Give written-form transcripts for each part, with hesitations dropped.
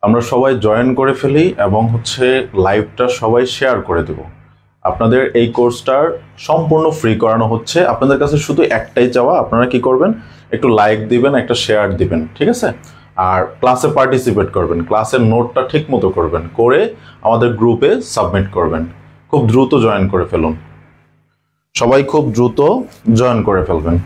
আমরা সবাই জয়েন করে ফেলি এবং লাইভটা সবাই শেয়ার করে দেব। আপনাদের এই কোর্সটার সম্পূর্ণ ফ্রি করানো হচ্ছে। আপনাদের কাছে শুধু একটাই চাওয়া, আপনারা কি করবেন, একটু লাইক দিবেন, একটা শেয়ার দিবেন, ঠিক আছে? আর ক্লাসে পার্টিসিপেট করবেন, ক্লাসের নোটটা ঠিক মতো করবেন, করে আমাদের গ্রুপে সাবমিট করবেন। খুব দ্রুত জয়েন করে ফেলুন, সবাই খুব দ্রুত জয়েন করে ফেলবেন।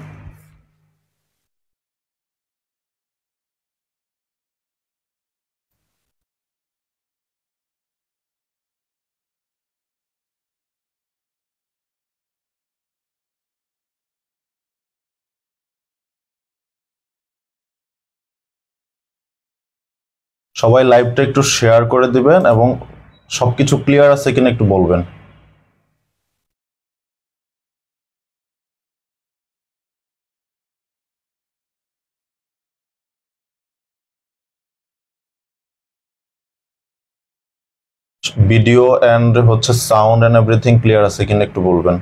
সবাই লাইভটা একটু শেয়ার করে দিবেন এবং সবকিছু ক্লিয়ার আছে কিনা একটু বলবেন। Video and sound and everything clear আছে কিনা একটু বলবেন।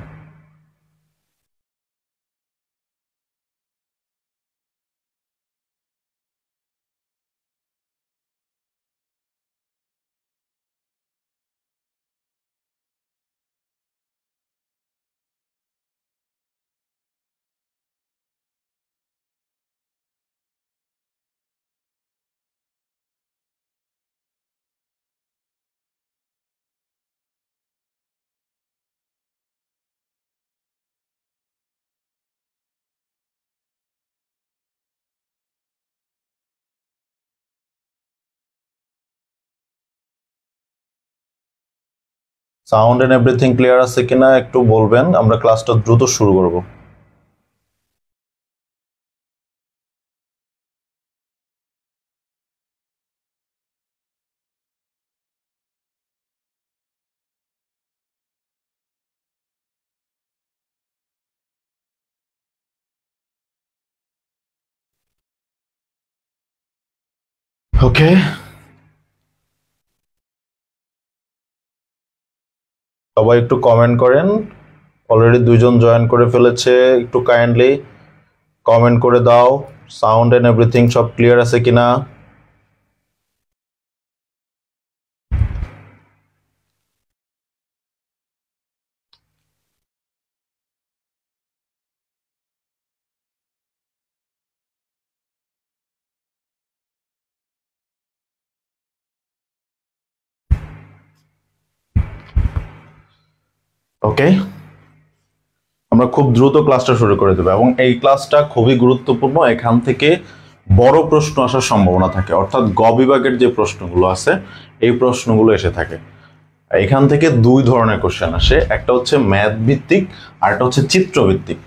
সাউন্ড এন্ড এভরিথিং ক্লিয়ার আছে কিনা একটু বলবেন, আমরা ক্লাসটা দ্রুত শুরু করব। ওকে, সবাই একটু কমেন্ট করেন। অলরেডি 2 জন জয়েন করে ফেলেছে, একটু কাইন্ডলি কমেন্ট করে দাও সাউন্ড এন্ড এভরিথিং সব ক্লিয়ার আছে কিনা। ওকে, আমরা খুব দ্রুত ক্লাসটা শুরু করে দেবো এবং এই ক্লাসটা খুবই গুরুত্বপূর্ণ। এখান থেকে বড় প্রশ্ন আসার সম্ভাবনা থাকে, অর্থাৎ গ বিভাগের যে প্রশ্নগুলো আছে এই প্রশ্নগুলো এসে থাকে। এখান থেকে 2 ধরনের কোশ্চেন আসে, একটা ম্যাথ ভিত্তিক আর একটা চিত্র ভিত্তিক।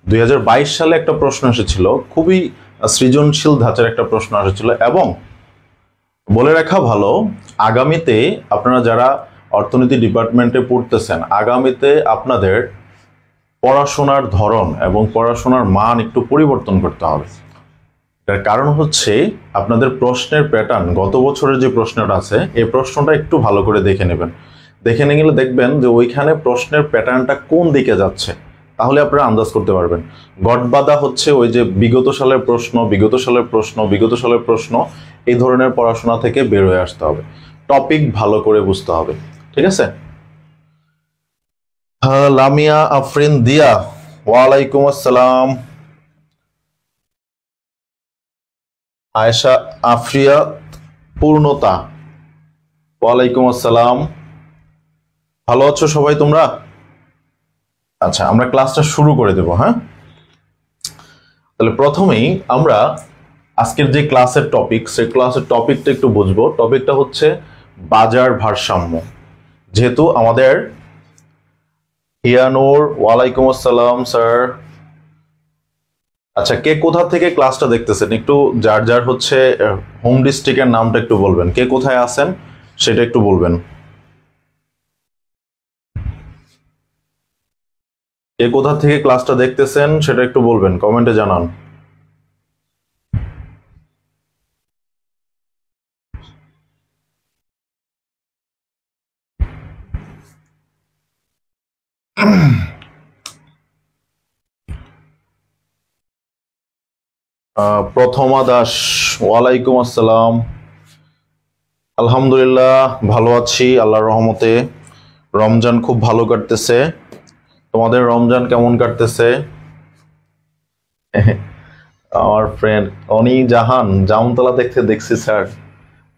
2022 সালে একটা প্রশ্ন এসেছিল, খুবই সৃজনশীল ধাঁচের একটা প্রশ্ন এসেছিল। এবং বলে রাখা ভালো, আগামীতে আপনারা যারা অর্থনীতি ডিপার্টমেন্টে পড়তেছেন, আগামীতে আপনাদের পড়াশোনার ধরন এবং পড়াশোনার মান একটু পরিবর্তন করতে হবে। তার কারণ আপনাদের প্রশ্নের প্যাটার্ন, গত বছরের যে প্রশ্নটা আছে এই প্রশ্নটা একটু ভালো করে দেখে নেবেন। দেখে নিয়ে গেলে দেখবেন যে ওইখানে প্রশ্নের প্যাটার্নটা কোন দিকে যাচ্ছে, তাহলে আপনারা আন্দাজ করতে পারবেন। গটবাদা ওই যে বিগত সালের প্রশ্ন, বিগত সালের প্রশ্ন, বিগত সালের প্রশ্ন, এই ধরনের পড়াশোনা থেকে বের হয়ে আসতে হবে। টপিক ভালো করে বুঝতে হবে, ঠিক আছে? লামিয়া আফরিন দিয়া, ওয়ালাইকুম আসসালাম। আয়েশা আফরিয়া পূর্ণতা, ওয়ালাইকুম আসসালাম। ভালো আছো সবাই তোমরা? আচ্ছা, আমরা ক্লাসটা শুরু করে দেব। হ্যাঁ, তাহলে প্রথমেই আমরা আজকের যে ক্লাসের টপিক, সেই ক্লাসের টপিকটা একটু বুঝবো। টপিকটা বাজার ভারসাম্য। যেহেতু আমাদের হিয়ানোর, ওয়ালাইকুম আসসালাম স্যার। আচ্ছা, কে কোথা থেকে ক্লাসটা দেখতেছেন একটু যার যার হোম ডিস্ট্রিক্টের নামটা একটু বলবেন, কে কোথায় আছেন সেটা একটু বলবেন। কে কোথা থেকে ক্লাসটা দেখতেছেন সেটা একটু বলবেন, কমেন্টে জানান। প্রথমা দাস, ওয়ালাইকুম আসসালাম। আলহামদুলিল্লাহ ভালো আছি আল্লাহর রহমতে। রমজান খুব ভালো কাটতেছে। তোমাদের রমজান কেমন কাটতেছে? আমার ফ্রেন্ড অনি জাহান জামতলা দেখছি স্যার।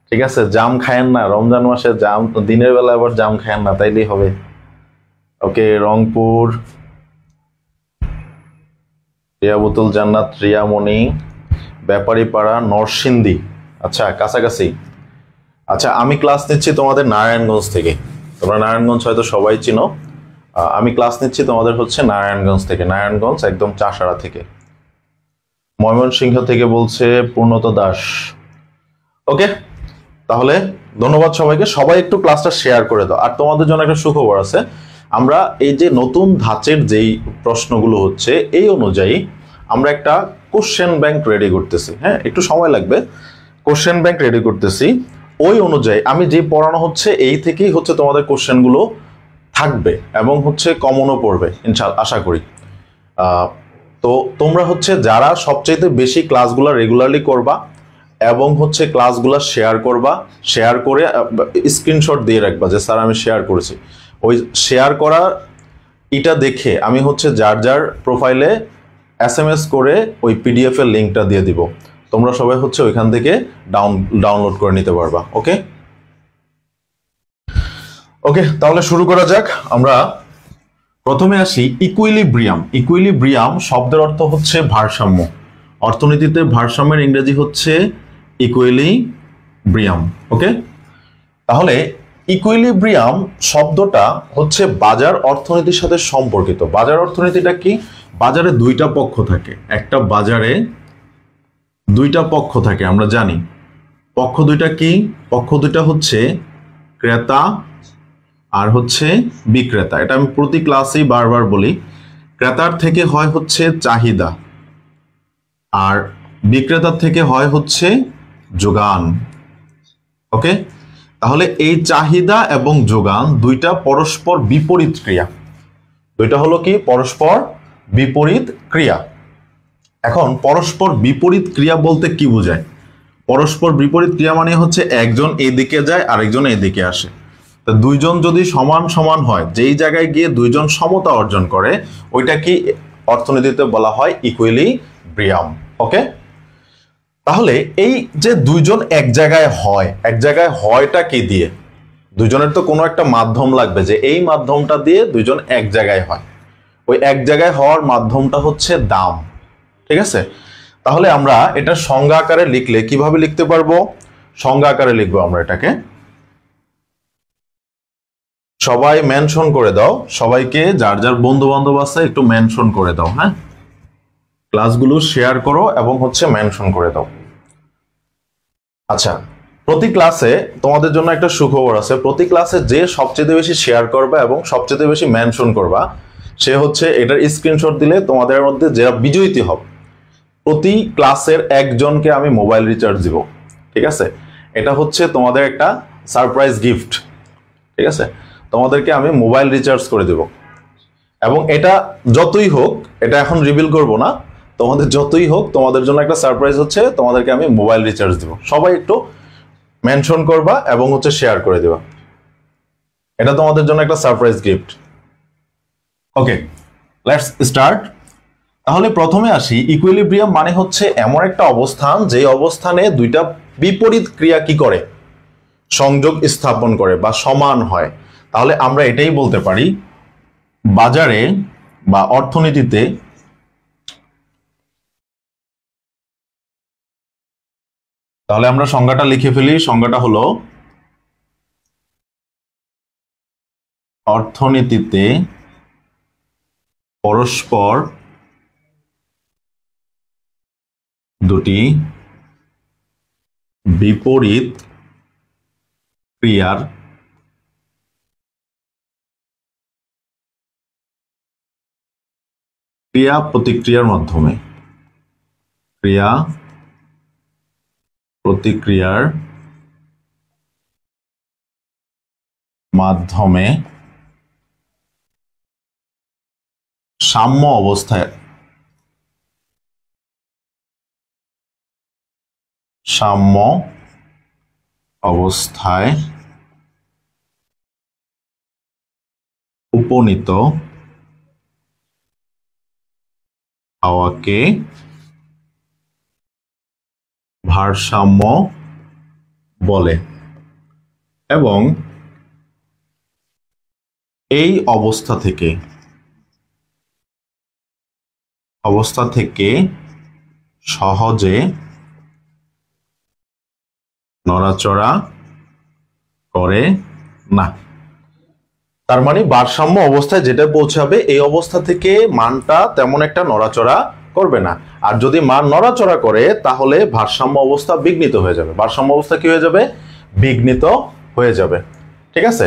ঠিক আছে, জাম খায়েন না রমজান মাসে, জাম দিনের বেলা আবার জাম খায়েন না, তাইলেই হবে। ওকে, রংপুর, রিয়াবুতুল জান্নাত, রিয়ামণি, ব্যাপারীপাড়া, নরসিংদী। আচ্ছা, কাছাকাছি। আচ্ছা, আমি ক্লাস নিচ্ছি তোমাদের নারায়ণগঞ্জ থেকে। তোমরা নারায়ণগঞ্জ হয়তো সবাই চিনো। আমি ক্লাস নিচ্ছি তোমাদের হচ্ছে নারায়ণগঞ্জ থেকে, নারায়ণগঞ্জ একদম চাষাড়া থেকে। ময়মনসিংহ থেকে বলছে পূর্ণত দাস। ওকে, তাহলে ধন্যবাদ সবাইকে। সবাই একটু ক্লাসটা শেয়ার করে দাও। আর তোমাদের জন্য একটা সুখবর আছে, আমরা এই যে নতুন ধাঁচের যেই প্রশ্নগুলো হচ্ছে এই অনুযায়ী আমরা একটা কোশ্চেন ব্যাংক রেডি করতেছি। হ্যাঁ, একটু সময় লাগবে। কোশ্চেন ব্যাংক রেডি করতেছি, ওই অনুযায়ী আমি যে পড়ানো হচ্ছে এই থেকেই হচ্ছে তোমাদের কোশ্চেনগুলো থাকবে এবং হচ্ছে কমনও পড়বে ইনশাআল্লাহ, আশা করি। তো তোমরা হচ্ছে যারা সবচাইতে বেশি ক্লাসগুলো রেগুলারলি করবা এবং হচ্ছে ক্লাসগুলো শেয়ার করবা, শেয়ার করে স্ক্রিনশট দিয়ে রাখবা যে স্যার আমি শেয়ার করেছি। ওই শেয়ার করা এটা দেখে আমি হচ্ছে যার যার প্রোফাইলে SMS করে ওই PDF এর লিঙ্কটা দিয়ে দিব। তোমরা সবাই হচ্ছে ওইখান থেকে ডাউনলোড করে নিতে পারবা। ওকে ওকে, তাহলে শুরু করা যাক। আমরা প্রথমে আসি ইকুইলিব্রিয়াম। ইকুইলিব্রিয়াম শব্দের অর্থ হচ্ছে ভারসাম্য। অর্থনীতিতে ভারসাম্যের ইংরেজি হচ্ছে ইকুইলিব্রিয়াম। ওকে, তাহলে ইকুইলিব্রিয়াম শব্দটা হচ্ছে বাজার অর্থনীতির সাথে সম্পর্কিত। বাজার অর্থনীতিটা কি? বাজারে দুইটা পক্ষ থাকে। একটা বাজারে দুইটা পক্ষ থাকে, আমরা জানি। পক্ষ দুইটা কি? পক্ষ দুইটা হচ্ছে ক্রেতা আর হচ্ছে বিক্রেতা। এটা আমি প্রতি ক্লাসেই বারবার বলি। ক্রেতার থেকে হয় হচ্ছে চাহিদা আর বিক্রেতার থেকে হয় হচ্ছে যোগান। ওকে, তাহলে এই চাহিদা এবং যোগান দুইটা পরস্পর বিপরীত ক্রিয়া। দুইটা হলো কি? পরস্পর বিপরীত ক্রিয়া। এখন পরস্পর বিপরীত ক্রিয়া বলতে কি বোঝায়? পরস্পর বিপরীত ক্রিয়া মানে হচ্ছে একজন এদিকে যায় আরেকজন এদিকে আসে। তো দুইজন যদি সমান সমান হয়, যেই জায়গায় গিয়ে দুইজন সমতা অর্জন করে, ওইটা কি অর্থনীতিতে বলা হয় ইকুইলিব্রিয়াম। ওকে, তাহলে এই যে দুইজন এক জায়গায় হয়, এক জায়গায় হয়টা কি দিয়ে? দুইজনের তো কোনো একটা মাধ্যম লাগবে, যে এই মাধ্যমটা দিয়ে দুইজন এক জায়গায় হয়। ওই এক জায়গায় হওয়ার মাধ্যমটা হচ্ছে দাম। ঠিক আছে, তাহলে আমরা এটা সংজ্ঞা আকারে লিখলে কিভাবে লিখতে পারবো? সংজ্ঞা আকারে লিখবো আমরা এটাকে। সবাই মেনশন করে দাও, সবাইকে যার যার বন্ধু বান্ধব আছে একটু মেনশন করে দাও। হ্যাঁ, ক্লাসগুলো শেয়ার করো এবং হচ্ছে মেনশন করে দাও। আচ্ছা, প্রতি ক্লাসে তোমাদের জন্য একটা সুখবর আছে। প্রতি ক্লাসে যে সবচেয়ে বেশি শেয়ার করবা এবং সবচেয়ে বেশি মেনশন করবা, সে হচ্ছে এটার স্ক্রিনশট দিলে তোমাদের মধ্যে যারা বিজয়ী হবে, প্রতি ক্লাসের একজনকে আমি মোবাইল রিচার্জ দিব। ঠিক আছে, এটা হচ্ছে তোমাদের একটা সারপ্রাইজ গিফট। ঠিক আছে, তোমাদেরকে আমি মোবাইল রিচার্জ করে দেব। এবং এটা যতই হোক, এটা এখন রিভিল করব না, তোমাদের যতই হোক তোমাদের জন্য একটা সারপ্রাইজ হচ্ছে তোমাদেরকে আমি মোবাইল রিচার্জ দিব। সবাই একটু মেনশন করবা এবং হচ্ছে শেয়ার করে দেবা। এটা তোমাদের জন্য একটা surprise gift. Okay, let's start. তাহলে প্রথমে আসি, ইকুইলিব্রিয়াম মানে হচ্ছে এমন একটা অবস্থান যে অবস্থানে দুইটা বিপরীত ক্রিয়া কি করে? সংযোগ স্থাপন করে বা সমান হয়। তাহলে আমরা এটাই বলতে পারি বাজারে বা অর্থনীতিতে তাহলে আমরা সংজ্ঞাটা লিখে ফেলি। সংজ্ঞাটা হলো অর্থনীতিতে পরস্পর দুটি বিপরীত ক্রিয়ার ক্রিয়া প্রতিক্রিয়ার মাধ্যমে ক্রিয়া প্রতিক্রিয়ার মাধ্যমে সাম্য অবস্থায় সাম্য অবস্থায় উপনীত হওয়াকে ভারসাম্য বলে এবং এই অবস্থা থেকে সহজে নড়াচড়া করে না। তার মানে ভারসাম্য অবস্থায় যেটা পৌঁছাবে এই অবস্থা থেকে মানটা তেমন একটা নড়াচড়া করবে না, আর যদি মান নড়াচড়া করে তাহলে ভারসাম্য অবস্থা বিঘ্নিত হয়ে যাবে। ভারসাম্য অবস্থা কি হয়ে যাবে? বিঘ্নিত হয়ে যাবে। ঠিক আছে,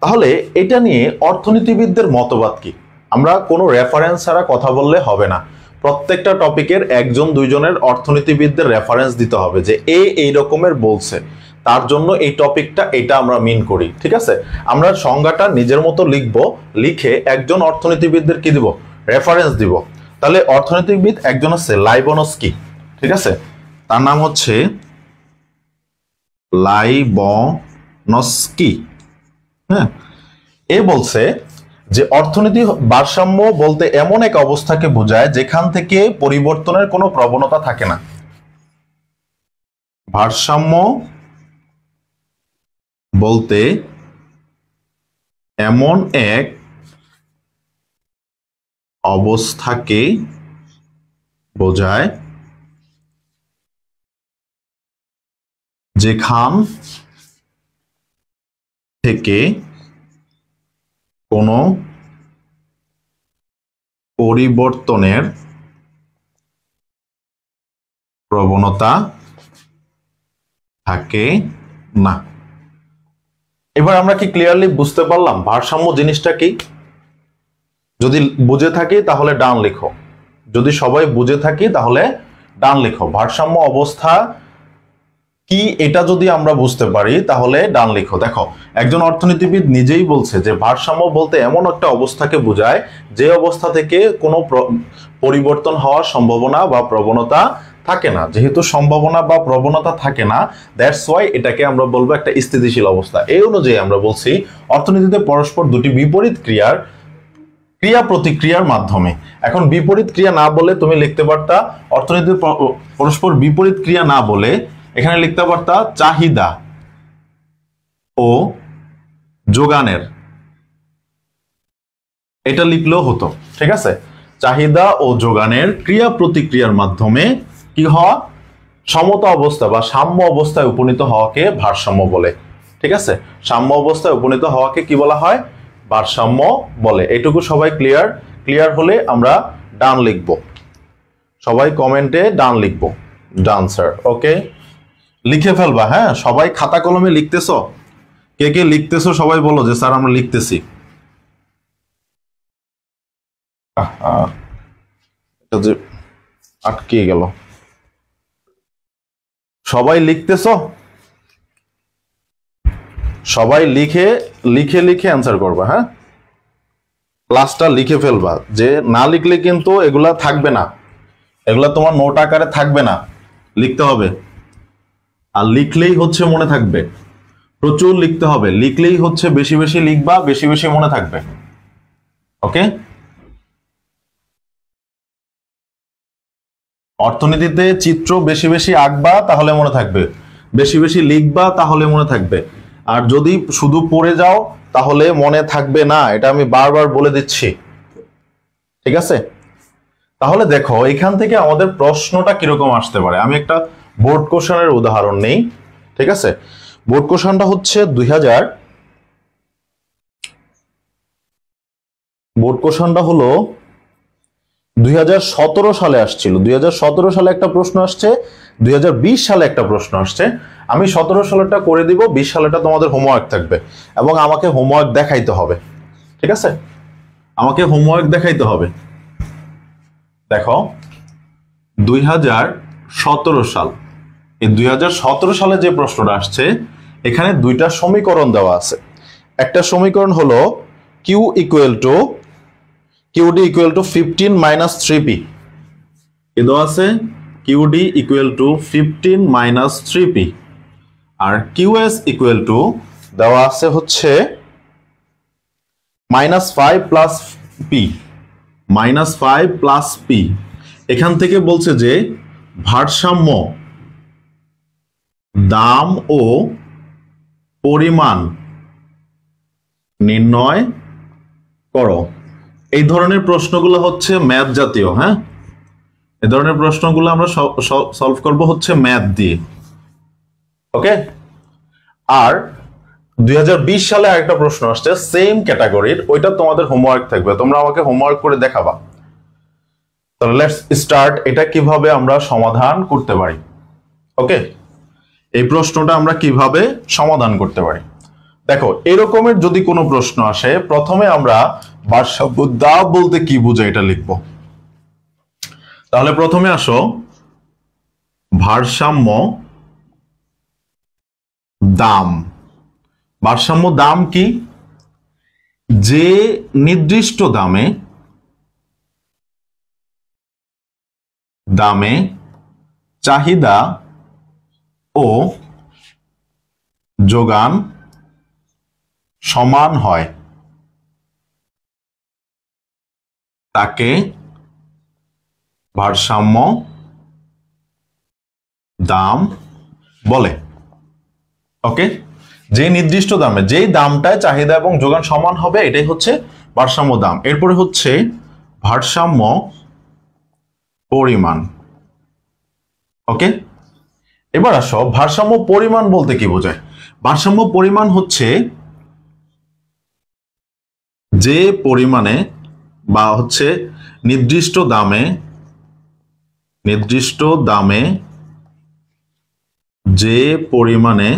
তাহলে এটা নিয়ে অর্থনীতিবিদদের মতবাদ কি? আমরা কোনো রেফারেন্স ছাড়া কথা বললে হবে না, প্রত্যেকটা টপিকের একজন দুইজনের অর্থনীতিবিদদের রেফারেন্স দিতে হবে যে এই রকমের বলছে, তার জন্য এই টপিকটা এটা আমরা মিন করি। ঠিক আছে, আমরা সংজ্ঞাটা নিজের মতো লিখবো, লিখে একজন অর্থনীতিবিদদের কি দিব? রেফারেন্স দিব। তাহলে অর্থনীতিবিদ একজন আছে লাইবনস্কি। ঠিক আছে, তার নাম হচ্ছে লাইবনস্কি। হ্যাঁ, এ বলছে যে অর্থনীতি ভারসাম্য বলতে এমন এক অবস্থাকে বোঝায় যেখান থেকে পরিবর্তনের কোনো প্রবণতা থাকে না। ভারসাম্য বলতে এমন এক অবস্থাকে বোঝায় যেখান থেকে কোনো পরিবর্তনের প্রবণতা থাকে না। এবার আমরা কি ক্লিয়ারলি বুঝতে পারলাম ভারসাম্য জিনিসটা কি? যদি বুঝে থাকি তাহলে ডান লিখো, যদি সবাই বুঝে থাকি তাহলে ডান লিখো। ভারসাম্য অবস্থা কি এটা যদি আমরা বুঝতে পারি তাহলে ডান লিখো। দেখো, একজন অর্থনীতিবিদ নিজেই বলছে যে ভারসাম্য বলতে এমন একটা অবস্থাকে বোঝায় যে অবস্থা থেকে কোনো পরিবর্তন হওয়ার সম্ভাবনা বা প্রবণতা থাকে না। যেহেতু সম্ভাবনা বা প্রবণতা থাকে না, দ্যাটস ওয়াই এটাকে আমরা বলবো একটা স্থিতিশীল অবস্থা। এই অনুযায়ী আমরা বলছি অর্থনীতিতে পরস্পর দুটি বিপরীত ক্রিয়া প্রতিক্রিয়ার মাধ্যমে। এখন বিপরীত ক্রিয়া না বলে তুমি লিখতে পারতা, অর্থনীতিতে পরস্পর বিপরীত ক্রিয়া না বলে এখানে লিখতে পারতা চাহিদা ও যোগানের, এটা লিখলেও হতো। ঠিক আছে, চাহিদা ও যোগানের ক্রিয়া প্রতিক্রিয়ার মাধ্যমে কি হওয়া? সমতা অবস্থা বা সাম্য অবস্থায় উপনীত হওয়াকে ভারসাম্য বলে। ঠিক আছে, সাম্য অবস্থায় উপনীত হওয়াকে কি বলা হয়? ভারসাম্য বলে। এটুকু সবাই ক্লিয়ার হলে আমরা ডান লিখব। সবাই কমেন্টে ডান লিখব, ডান স্যার। ওকে, লিখে ফেলবা। হ্যাঁ, সবাই খাতা কলমে লিখতেছো? কে কে লিখতেছো সবাই বলো যে স্যার আমরা লিখতেছি। আটকে গেল। সবাই লিখতেছো? সবাই লিখে অ্যান্সার করবা। হ্যাঁ, ক্লাসটা লিখে ফেলবা। যে না লিখলে কিন্তু এগুলা থাকবে না, এগুলা তোমার নোট আকারে থাকবে না, লিখতে হবে। আর লিখলেই হচ্ছে মনে থাকবে, প্রচুর লিখতে হবে। লিখলেই হচ্ছে বেশি বেশি লিখবা, বেশি বেশি মনে থাকবে। ওকে, অর্থনীতিতে চিত্র বেশি বেশি আঁকবা তাহলে মনে থাকবে, বেশি বেশি লিখবা তাহলে মনে থাকবে। আর যদি শুধু পড়ে যাও তাহলে মনে থাকবে না, এটা আমি বারবার বলে দিচ্ছি। ঠিক আছে, তাহলে দেখো এখান থেকে আমাদের প্রশ্নটা কিরকম আসতে পারে। আমি একটা বোর্ড কোশ্চেনের উদাহরণ নেই। ঠিক আছে, বোর্ড কোশ্চেনটা হচ্ছে বোর্ড কোশ্চেনটা হলো 2017 সালে আসছিল। 2017 সালে একটা প্রশ্ন আসছে, 2020 সালে একটা প্রশ্ন আসছে। আমি 17 সালেরটা করে দিব, 20 সালেরটা তোমাদের হোমওয়ার্ক থাকবে এবং আমাকে হোমওয়ার্ক দেখাইতে হবে। ঠিক আছে, আমাকে হোমওয়ার্ক দেখাইতে হবে। দেখো 2017 সাল, এই 2017 সালে যে প্রশ্নটা আসছে এখানে দুইটা সমীকরণ দেওয়া আছে। একটা সমীকরণ হলো QD equal to 15 minus 3p, এ দেওয়া আছে QD equal to 15 minus 3p। আর কিউএস ইকুয়াল টু দেওয়া আছে হচ্ছে -5 প্লাস পি, -5 প্লাস পি। এখান থেকে বলছে যে ভারসাম্য দাম ও পরিমাণ নির্ণয় করো। এই ধরনের প্রশ্নগুলো হচ্ছে ম্যাথ জাতীয়। হ্যাঁ, এই ধরনের প্রশ্নগুলো আমরা সলভ করব হচ্ছে ম্যাথ দিয়ে। ওকে, আর 2020 সালে আরেকটা প্রশ্ন আসছে সেম ক্যাটাগরির, ওইটা তোমাদের হোমওয়ার্ক থাকবে, তোমরা আমাকে হোমওয়ার্ক করে দেখাবা। তাহলে লেটস স্টার্ট, এটা কিভাবে আমরা সমাধান করতে পারি। ওকে, এই প্রশ্নটা আমরা কিভাবে সমাধান করতে পারি। দেখো, এরকমের যদি কোনো প্রশ্ন আসে, প্রথমে আমরা ভারসাম্য দাম বলতে কি বোঝায় এটা লিখব। তাহলে প্রথমে আসো, ভারসাম্য দাম। ভারসাম্য দাম কি? যে নির্দিষ্ট দামে চাহিদা ও যোগান সমান হয় তাকে ভারসাম্য দাম বলে। ওকে, যে নির্দিষ্ট দামে, যেই দামটায় চাহিদা এবং যোগান সমান হবে, এটাই হচ্ছে ভারসাম্য দাম। এরপরে হচ্ছে ভারসাম্য পরিমাণ। ওকে, এবার আসো, ভারসাম্য পরিমাণ বলতে কি বোঝায়। ভারসাম্য পরিমাণ হচ্ছে যে পরিমাণে বা হচ্ছে নির্দিষ্ট দামে যে পরিমাণে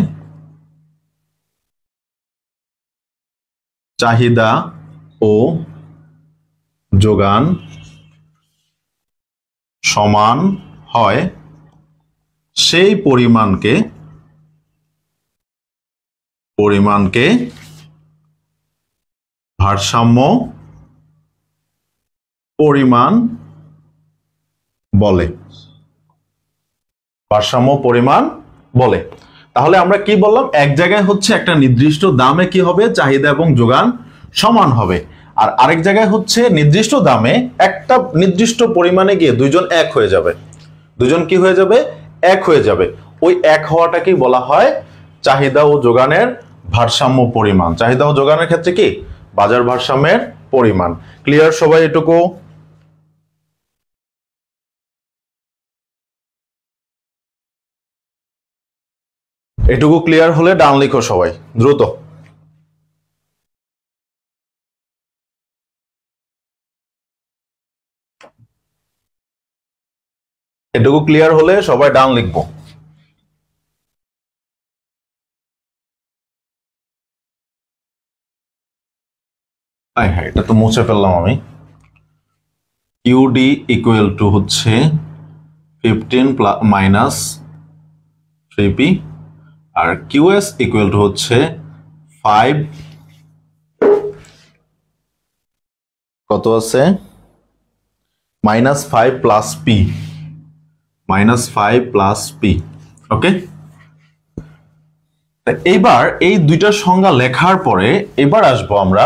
চাহিদা ও যোগান সমান হয়, সেই পরিমাণকে ভারসাম্য পরিমাণ বলে। ভারসাম্য পরিমাণ বলে। তাহলে আমরা কি বললাম, এক জায়গায় হচ্ছে একটা নির্দিষ্ট দামে কি হবে, চাহিদা এবং যোগান সমান হবে, আর আরেক জায়গায় হচ্ছে নির্দিষ্ট দামে একটা নির্দিষ্ট পরিমাণে গিয়ে দুইজন এক হয়ে যাবে। দুজন কি হয়ে যাবে? এক হয়ে যাবে। ওই এক হওয়াটাকেই বলা হয় চাহিদা ও যোগানের ভারসাম্য পরিমাণ। চাহিদা ও যোগানের ক্ষেত্রে কি বাজার ভারসাম্যের পরিমাণ। ক্লিয়ার সবাই? এটুকু ক্লিয়ার হলে ডান লিখো সবাই দ্রুত। এটুকু ক্লিয়ার হলে সবাই ডান লিখবো। হ্যাঁ, এটা তো মুছে ফেললাম আমি। ইউডি ইকুয়াল টু হচ্ছে 15 মাইনাস 3p, আর কিউএস ইকুয়াল টু হচ্ছে 5, কত আছে, -5 plus p, -5 plus p. Okay, এইবার এই দুইটা সংজ্ঞা লেখার পরে এবার আসবো আমরা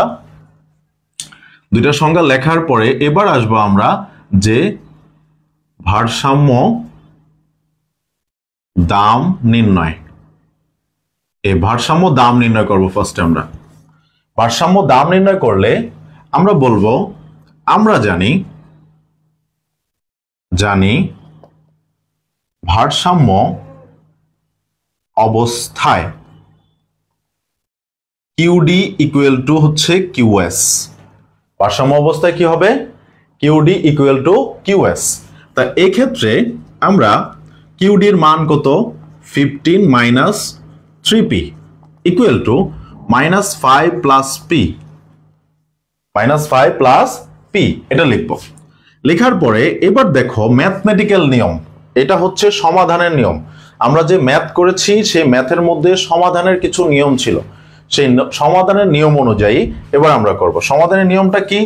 যে ভারসাম্য দাম নির্ণয়। এই ভারসাম্য দাম নির্ণয় করব। ফার্স্টে আমরা ভারসাম্য দাম নির্ণয় করলে আমরা বলবো, আমরা জানি ভারসাম্য অবস্থায় কিউডি ইকুয়াল টু হচ্ছে কিউএস। ভারসাম্য অবস্থায় কি হবে? QD equal to QS. তা এই ক্ষেত্রে আমরা কিউডির মান কত? 15 minus 3p equal to -5 plus p, -5 plus P, এটা লিখবো। লেখার পরে এবার দেখো ম্যাথমেটিক্যাল নিয়ম, এটা হচ্ছে সমাধানের নিয়ম। আমরা যে ম্যাথ করেছি সেই ম্যাথের মধ্যে সমাধানের কিছু নিয়ম ছিল, সেই সমাধানের নিয়ম অনুযায়ী এবার আমরা করব। সমাধানের নিয়মটা কি?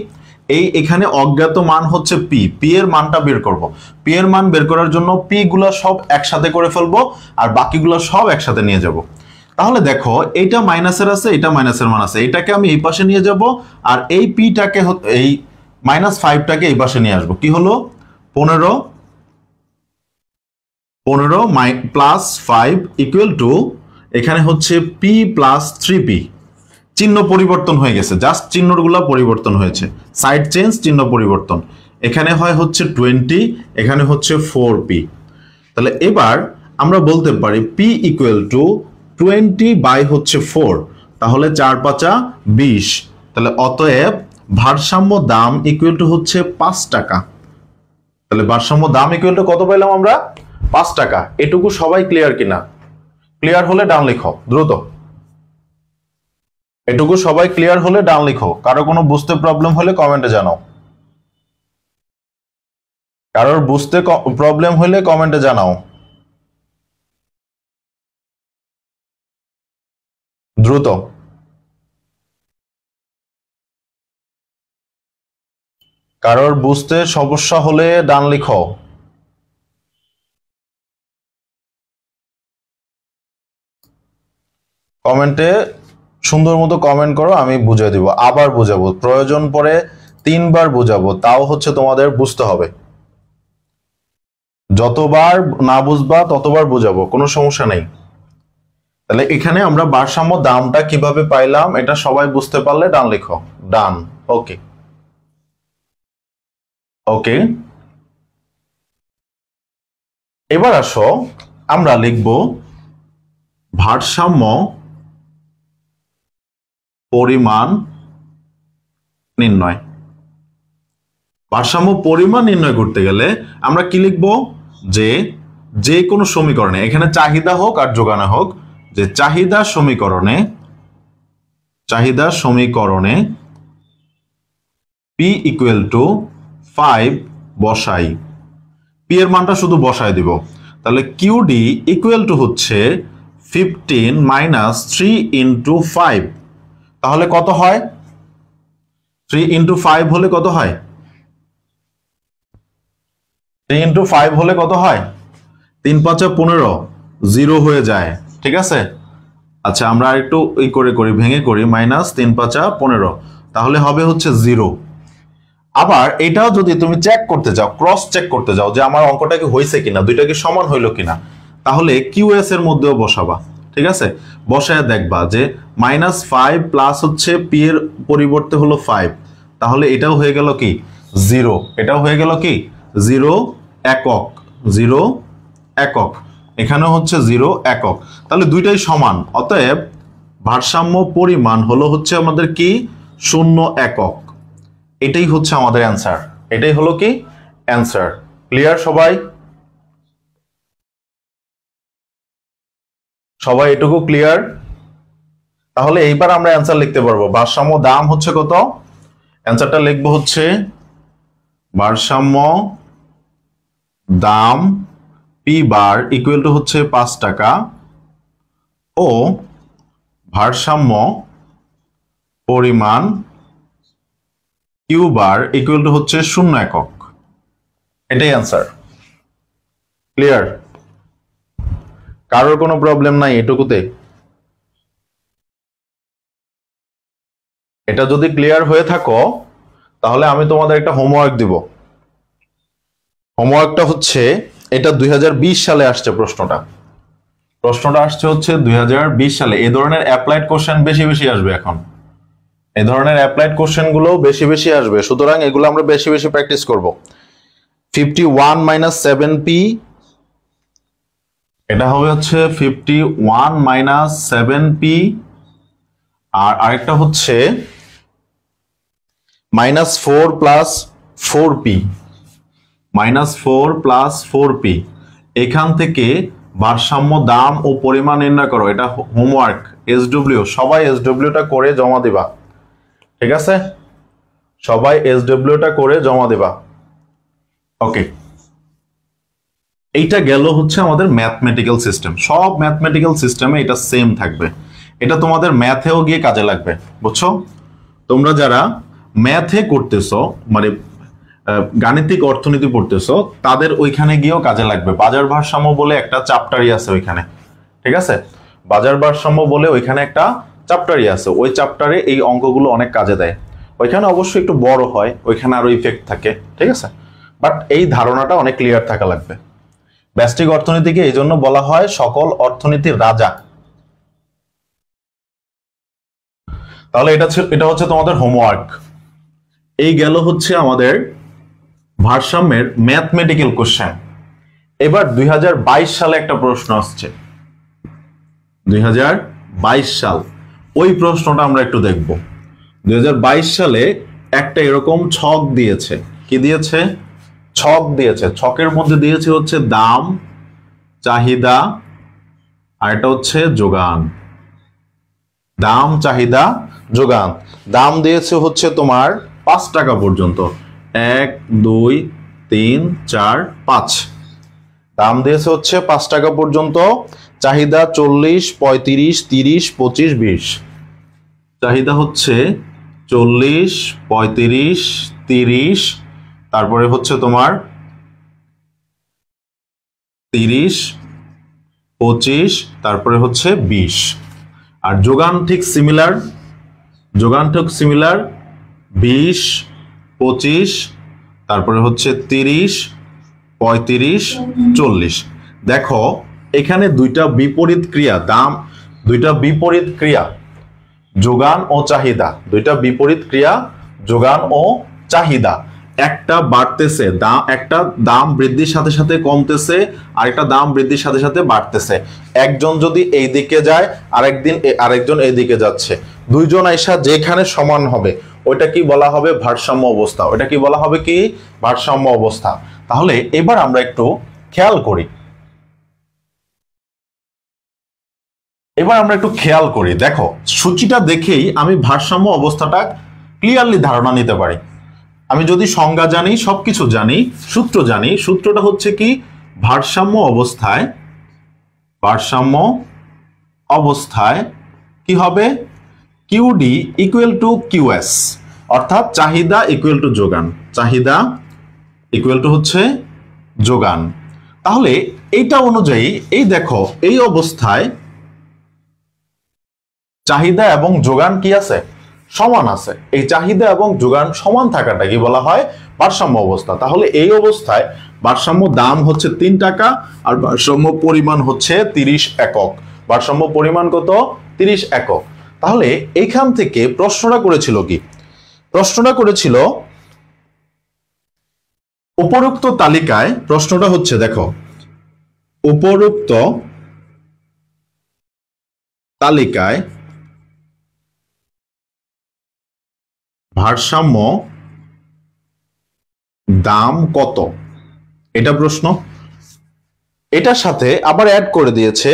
এখানে অজ্ঞাত মান হচ্ছে পি, পি এর মানটা বের করব। পি এর মান বের করার জন্য পি গুলা সব একসাথে করে ফেলবো আর বাকিগুলো সব একসাথে নিয়ে যাব। তাহলে দেখো এইটা মাইনাসের আছে, এটা মাইনাসের মান আছে, এটাকে আমি এই পাশে নিয়ে যাব আর এই পিটাকে এই -5টাকে এই পাশে নিয়ে আসবো। কি হলো 15 প্লাস 5 ইকুয়াল টু এখানে হচ্ছে পি প্লাস 3p। চিহ্ন পরিবর্তন হয়ে গেছে, জাস্ট চিহ্নগুলো পরিবর্তন হয়েছে, সাইড চেঞ্জ, চিহ্ন পরিবর্তন। এখানে হয় হচ্ছে 20, এখানে হচ্ছে 4p। তাহলে এবার আমরা বলতে পারি p ইকুয়াল টু 20 বাই হচ্ছে 4, তাহলে 4 5 20। তাহলে অতএব ভারসাম্য দাম ইকুয়াল টু হচ্ছে 5 টাকা। তাহলে ভারসাম্য দাম ইকুয়াল টু কত পাইলাম আমরা? 5 টাকা। এটুকু সবাই ক্লিয়ার কিনা? ক্লিয়ার হলে ডান লিখো দ্রুত। এটুকু সবাই ক্লিয়ার হলে ডান লিখো। কারো কোনো বুঝতে প্রবলেম হলে কমেন্টে জানাও। কারোর বুঝতে প্রবলেম হলে কমেন্টে জানাও দ্রুত। কারোর বুঝতে সমস্যা হলে ডান লিখো। কমেন্টে সুন্দর মতো কমেন্ট করো, আমি বুঝিয়ে দিব, আবার বুঝাবো, প্রয়োজন পড়ে 3 বার বুঝাবো, তাও হচ্ছে তোমাদের বুঝতে হবে। যতবার না বুঝবা ততবার বুঝাবো, কোনো সমস্যা নেই। তাহলে এখানে আমরা ভারসাম্য দামটা কিভাবে পাইলাম এটা সবাই বুঝতে পারলে ডান লিখো। ডান। ওকে ওকে, এবার আসো আমরা লিখব ভারসাম্য পরিমাণ নির্ণয়। ভারসাম্য পরিমাণ নির্ণয় করতে গেলে আমরা কি লিখব? যে কোনো সমীকরণে, এখানে চাহিদা হোক আর যোগানো হোক, যে চাহিদা সমীকরণে পি ইকুয়াল টু 5 বসাই, পি এর মানটা শুধু বসাই দিব। তাহলে কিউডি ইকুয়াল টু হচ্ছে 15 মাইনাস 3 ইন্টু 5। তাহলে কত হয়? 3 ইন্টু 5 হলে কত হয়? 3 ইন্টু 5 হলে কত হয়? 3 5 15, 0 হয়ে যায়। ঠিক আছে, আচ্ছা আমরা একটু করি, ভেঙে করি, মাইনাস 3 5 15, তাহলে হবে হচ্ছে 0। আবার এটাও যদি তুমি চেক করতে যাও, ক্রস চেক করতে যাও যে আমার অঙ্কটা কি হয়েছে কিনা, দুইটা কি সমান হইলো কিনা, তাহলে কিউএস এর মধ্যেও বসাবা। ঠিক আছে, বসায় দেখবা যে -5 প্লাস হচ্ছে পি এর পরিবর্তে হলো 5, তাহলে এটাও হয়ে গেল কি 0, এটাও হয়ে গেল কি 0 একক, 0 একক, এখানেও হচ্ছে 0 একক, তাহলে দুইটাই সমান। অতএব ভারসাম্য পরিমাণ হলো হচ্ছে আমাদের কি 0 একক। এটাই হচ্ছে আমাদের অ্যান্সার, এটাই হলো কি অ্যান্সার। ক্লিয়ার সবাই? সবাই এটুকু ক্লিয়ার? তাহলে এইবার আমরা অ্যান্সার লিখতে পারবো। ভারসাম্য দাম হচ্ছে কত? অ্যান্সারটা লিখবো হচ্ছে ভারসাম্য দাম পি বার ইকুয়াল টু হচ্ছে 5 টাকা ও ভারসাম্য পরিমাণ কিউ বার ইকুয়াল টু হচ্ছে 0 একক। এটাই অ্যান্সার। ক্লিয়ার? কারোর কোনো প্রবলেম নাই এটুকুতে? এটা যদি ক্লিয়ার হয়ে থাকো তাহলে আমি তোমাদের একটা হোমওয়ার্ক দিব। হোমওয়ার্কটা হচ্ছে, এটা 2020 সালে আসছে প্রশ্নটা আসছে হচ্ছে 2020 সালে। এই ধরনের অ্যাপ্লাইড কোশ্চেন বেশি বেশি আসবে এখন, এই ধরনের অ্যাপ্লাইড কোশ্চেন গুলো বেশি বেশি আসবে, সুতরাং এগুলো আমরা বেশি বেশি প্র্যাকটিস করব। 51 মাইনাস 7p, এটা হবে হচ্ছে 51 মাইনাস 7p, আর আরেকটা হচ্ছে -4 প্লাস 4p, -4 প্লাস 4p। এখান থেকে ভারসাম্য দাম ও পরিমাণ নির্ণয় করো। এটা হোমওয়ার্ক, এসডব্লিউ, সবাই এসডব্লিউটা করে জমা দিবা। ঠিক আছে, সবাই এসডব্লিউটা করে জমা দিবা। ওকে, এইটা গেল হচ্ছে আমাদের ম্যাথমেটিক্যাল সিস্টেম। সব ম্যাথমেটিক্যাল সিস্টেমে এটা সেম থাকবে, এটা তোমাদের ম্যাথেও গিয়ে কাজে লাগবে। বুঝছো? তোমরা যারা ম্যাথে করতেছো, মানে গাণিতিক অর্থনীতি পড়তেছো, তাদের ওইখানে গিয়েও কাজে লাগবে। বাজার ভারসাম্য বলে একটা চ্যাপ্টারই আছে ওইখানে। ঠিক আছে, বাজার ভারসাম্য বলে ওইখানে একটা চ্যাপ্টারই আছে, ওই চ্যাপ্টারে এই অঙ্কগুলো অনেক কাজে দেয়। ওইখানে অবশ্যই একটু বড় হয়, ওইখানে আরো ইফেক্ট থাকে, ঠিক আছে, বাট এই ধারণাটা অনেক ক্লিয়ার থাকা লাগবে। ব্যষ্টিক অর্থনীতিকে এই জন্য বলা হয় সকল অর্থনীতির রাজা। তাহলে এটা হচ্ছে তোমাদের হোমওয়ার্ক। এই গেল হচ্ছে আমাদের ভারসাম্যের ম্যাথমেটিক্যাল কোশ্চেন। এবার 2022 সালে একটা প্রশ্ন আসছে, 2022 সাল, ওই প্রশ্নটা আমরা একটু দেখব। 2022 সালে একটা এরকম ছক দিয়েছে, কি দিয়েছে? ছক দিয়েছে। ছকের মধ্যে দিয়েছে হচ্ছে দাম, চাহিদা, আর এটা হচ্ছে যোগান। দাম, চাহিদা, যোগান। দাম দিয়েছে হচ্ছে তোমার 5 টাকা পর্যন্ত, 1 2 3 4 5। দাম দিয়েছে হচ্ছে 5 টাকা পর্যন্ত। চাহিদা 40 35 30 25 20। চাহিদা হচ্ছে 40 35 30, তারপরে হচ্ছে তোমার 30 25, তারপরে হচ্ছে 20। আর যোগান ঠিক সিমিলার, যোগান ঠিক সিমিলার, 20 25, তারপরে হচ্ছে 30 35 40। দেখো এখানে দুইটা বিপরীত ক্রিয়া, দাম, দুইটা বিপরীত ক্রিয়া, যোগান ও চাহিদা, দুইটা বিপরীত ক্রিয়া, যোগান ও চাহিদা। একটা বাড়তেছে, দাম, একটা দাম বৃদ্ধির সাথে সাথে কমতেছে, আর একটা দাম বৃদ্ধির সাথে সাথে বাড়তেছে। একজন যদি এই দিকে যায়, আরেকজন এই দিকে যাচ্ছে, দুইজন আইসা যেখানে সমান হবে ওইটা কি বলা হবে? ভারসাম্য অবস্থা। ওইটা কি বলা হবে? কি? ভারসাম্য অবস্থা। তাহলে এবার আমরা একটু খেয়াল করি, দেখো সূচিটা দেখেই আমি ভারসাম্য অবস্থাটা ক্লিয়ারলি ধারণা নিতে পারি। আমি যদি সংজ্ঞা জানি, সবকিছু জানি, সূত্র জানি, সূত্রটা হচ্ছে কি? ভারসাম্য অবস্থায় কি হবে? কিউডি ইকুয়াল টু কিউএস, অর্থাৎ চাহিদা ইকুয়াল টু যোগান, চাহিদা ইকুয়াল টু হচ্ছে যোগান। তাহলে এইটা অনুযায়ী এই দেখো এই অবস্থায় চাহিদা এবং যোগান কি আছে? সমান আছে। এই চাহিদা এবং যোগান সমান থাকাটা কি বলা হয়? ভারসাম্য অবস্থা। তাহলে এই অবস্থায় ভারসাম্য দাম হচ্ছে 3 টাকা, আর ভারসাম্য পরিমাণ হচ্ছে 30 একক। ভারসাম্য পরিমাণ কত? 30 একক। তাহলে এইখান থেকে প্রশ্নটা করেছিল কি? প্রশ্নটা করেছিল উপরোক্ত তালিকায়, প্রশ্নটা হচ্ছে দেখো, উপরোক্ত তালিকায় ভারসাম্য দাম কত? এটা প্রশ্ন। এটার সাথে আবার অ্যাড করে দিয়েছে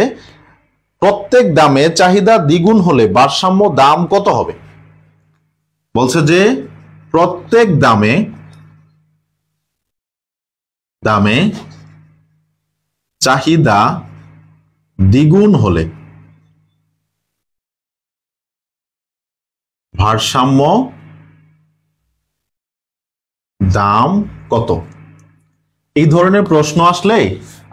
প্রত্যেক দামে চাহিদা দ্বিগুণ হলে ভারসাম্য দাম কত হবে? বলছে যে প্রত্যেক দামে চাহিদা দ্বিগুণ হলে ভারসাম্য দাম কত? এই ধরনের প্রশ্ন আসলেই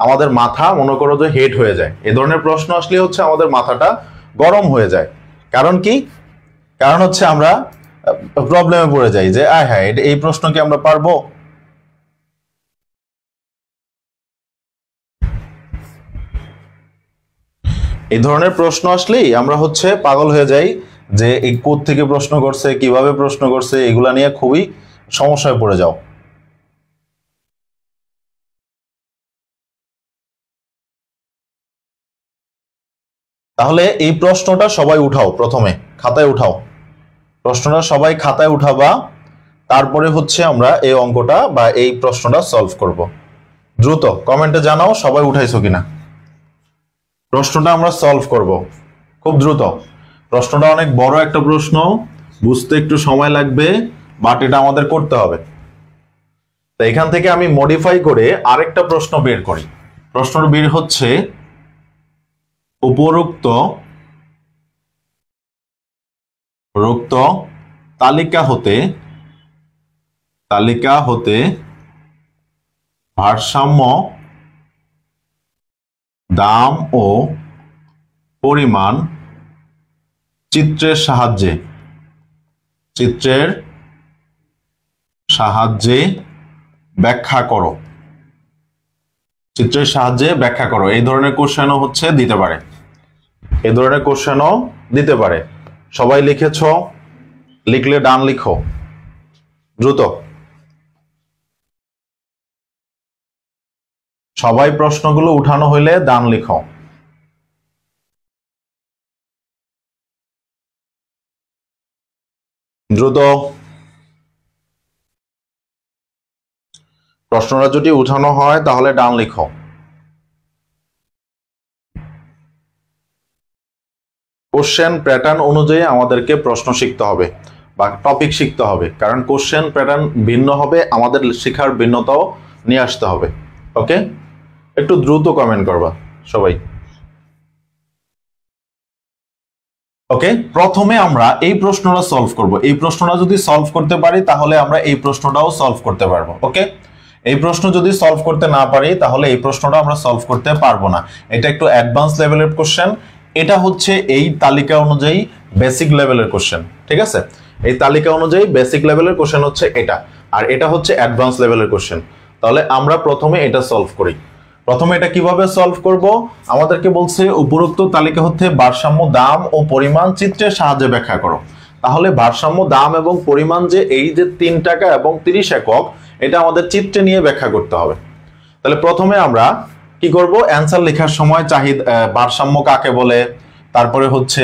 আমাদের মাথা, মনে করো যে হেড হয়ে যায়। এই ধরনের প্রশ্ন আসলে হচ্ছে আমাদের মাথাটা গরম হয়ে যায়। কারণ কি? কারণ হচ্ছে আমরা প্রবলেমে পড়ে যাই যে আয় হ্যাঁ, এই প্রশ্ন কি আমরা পারবো? এই ধরনের প্রশ্ন আসলেই আমরা হচ্ছে পাগল হয়ে যাই যে এই কোথা থেকে প্রশ্ন করছে, কিভাবে প্রশ্ন করছে, এগুলা নিয়ে খুবই সমস্যায় পড়ে যাও। তাহলে এই প্রশ্নটা সবাই উঠাও, প্রথমে খাতায় উঠাও প্রশ্নটা, সবাই খাতায় উঠাবা। তারপরে হচ্ছে আমরা এই অঙ্কটা বা এই প্রশ্নটা সলভ করব। দ্রুত কমেন্টে জানাও সবাই উঠাইছো কিনা। প্রশ্নটা আমরা সলভ করব খুব দ্রুত। প্রশ্নটা অনেক বড় একটা প্রশ্ন, বুঝতে একটু সময় লাগবে, বাট এটা আমাদের করতে হবে। তো এখান থেকে আমি মডিফাই করে আরেকটা প্রশ্ন বের করি। প্রশ্নটা বের হচ্ছে উপরোক্ত তালিকা হতে ভারসাম্য দাম ও পরিমাণ চিত্রের সাহায্যে ব্যাখ্যা করো। চিত্রের সাহায্যে ব্যাখ্যা করো, এই ধরনের কোশ্চেনও হচ্ছে দিতে পারে, এই ধরনের কোশ্চেনও দিতে পারে। সবাই লিখেছ? লিখলে ডান লিখো দ্রুত। সবাই প্রশ্নগুলো উঠানো হইলে ডান লিখো। দ্রুত প্রশ্নটা যদি উঠানো হয় তাহলে ডান লিখো। কোশ্চেন প্যাটার্ন অনুযায়ী আমাদেরকে প্রশ্ন শিখতে হবে বা টপিক শিখতে হবে, কারণ কোশ্চেন প্যাটার্ন ভিন্ন হবে, আমাদের শেখার ভিন্নতাও নিয়ে আসতে হবে। ওকে, একটু দ্রুত কমেন্ট করবা সবাই। ওকে, প্রথমে আমরা এই প্রশ্নটা সলভ করব। এই প্রশ্নটা যদি সলভ করতে পারি তাহলে আমরা এই প্রশ্নটাও সলভ করতে পারবো। ওকে, এই প্রশ্ন যদি সলভ করতে না পারি তাহলে এই প্রশ্নটা আমরা সলভ করতে পারবো না। এটা একটু অ্যাডভান্স লেভেলের কোশ্চেন, এটা হচ্ছে এই তালিকা অনুযায়ী বেসিক লেভেলের কোশ্চেন। ঠিক আছে, এই তালিকা অনুযায়ী বেসিক লেভেলের কোশ্চেন হচ্ছে এটা, আর এটা হচ্ছে অ্যাডভান্স লেভেলের কোশ্চেন। তাহলে আমরা প্রথমে এটা সলভ করি। প্রথমে এটা কিভাবে সলভ করব? আমাদেরকে বলছে উপরোক্ত তালিকা হতে ভারসাম্য দাম ও পরিমাণ চিত্রের সাহায্যে ব্যাখ্যা করো। তাহলে ভারসাম্য দাম এবং পরিমাণ যে এই যে 3 টাকা এবং 30 একক, এটা আমাদের চিত্রে নিয়ে ব্যাখ্যা করতে হবে। তাহলে প্রথমে আমরা কি করব? অ্যান্সার লেখার সময় ভারসাম্য কাকে বলে, তারপরে হচ্ছে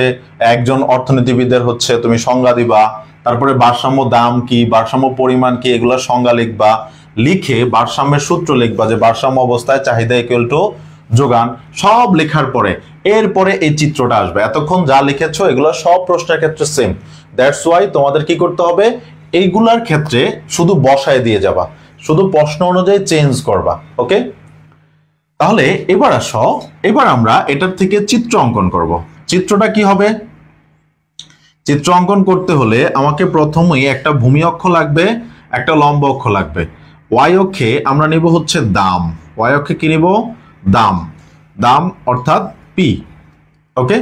একজন অর্থনীতিবিদের হচ্ছে তুমি সংজ্ঞা দিবা, তারপরে ভারসাম্য দাম কি, ভারসাম্য পরিমাণ কি, এগুলোর সংজ্ঞা লিখবা। লিখে ভারসাম্যের সূত্র লিখবা যে ভারসাম্য অবস্থায় চাহিদা ইকুয়াল টু যোগান। সব লেখার পরে এরপরে এই চিত্রটা আসবে। এতক্ষণ যা লিখেছো এগুলো সব প্রশ্নের ক্ষেত্রে সেম। দ্যাটস ওয়াই তোমাদের কি করতে হবে? এইগুলার ক্ষেত্রে শুধু বসায় দিয়ে যাবা, শুধু প্রশ্ন অনুযায়ী চেঞ্জ করবা। ওকে, তাহলে এবার আসো, এবার আমরা এটার থেকে চিত্র অঙ্কন করব। চিত্রটা কি হবে? চিত্র অঙ্কন করতে হলে আমাকে প্রথমেই একটা ভূমি অক্ষ লাগবে, একটা লম্ব অক্ষ লাগবে। ওয়াই অক্ষে আমরা নিব হচ্ছে দাম, ওয়াই অক্ষে কি নিব? দাম, দাম অর্থাৎ পি। ওকে,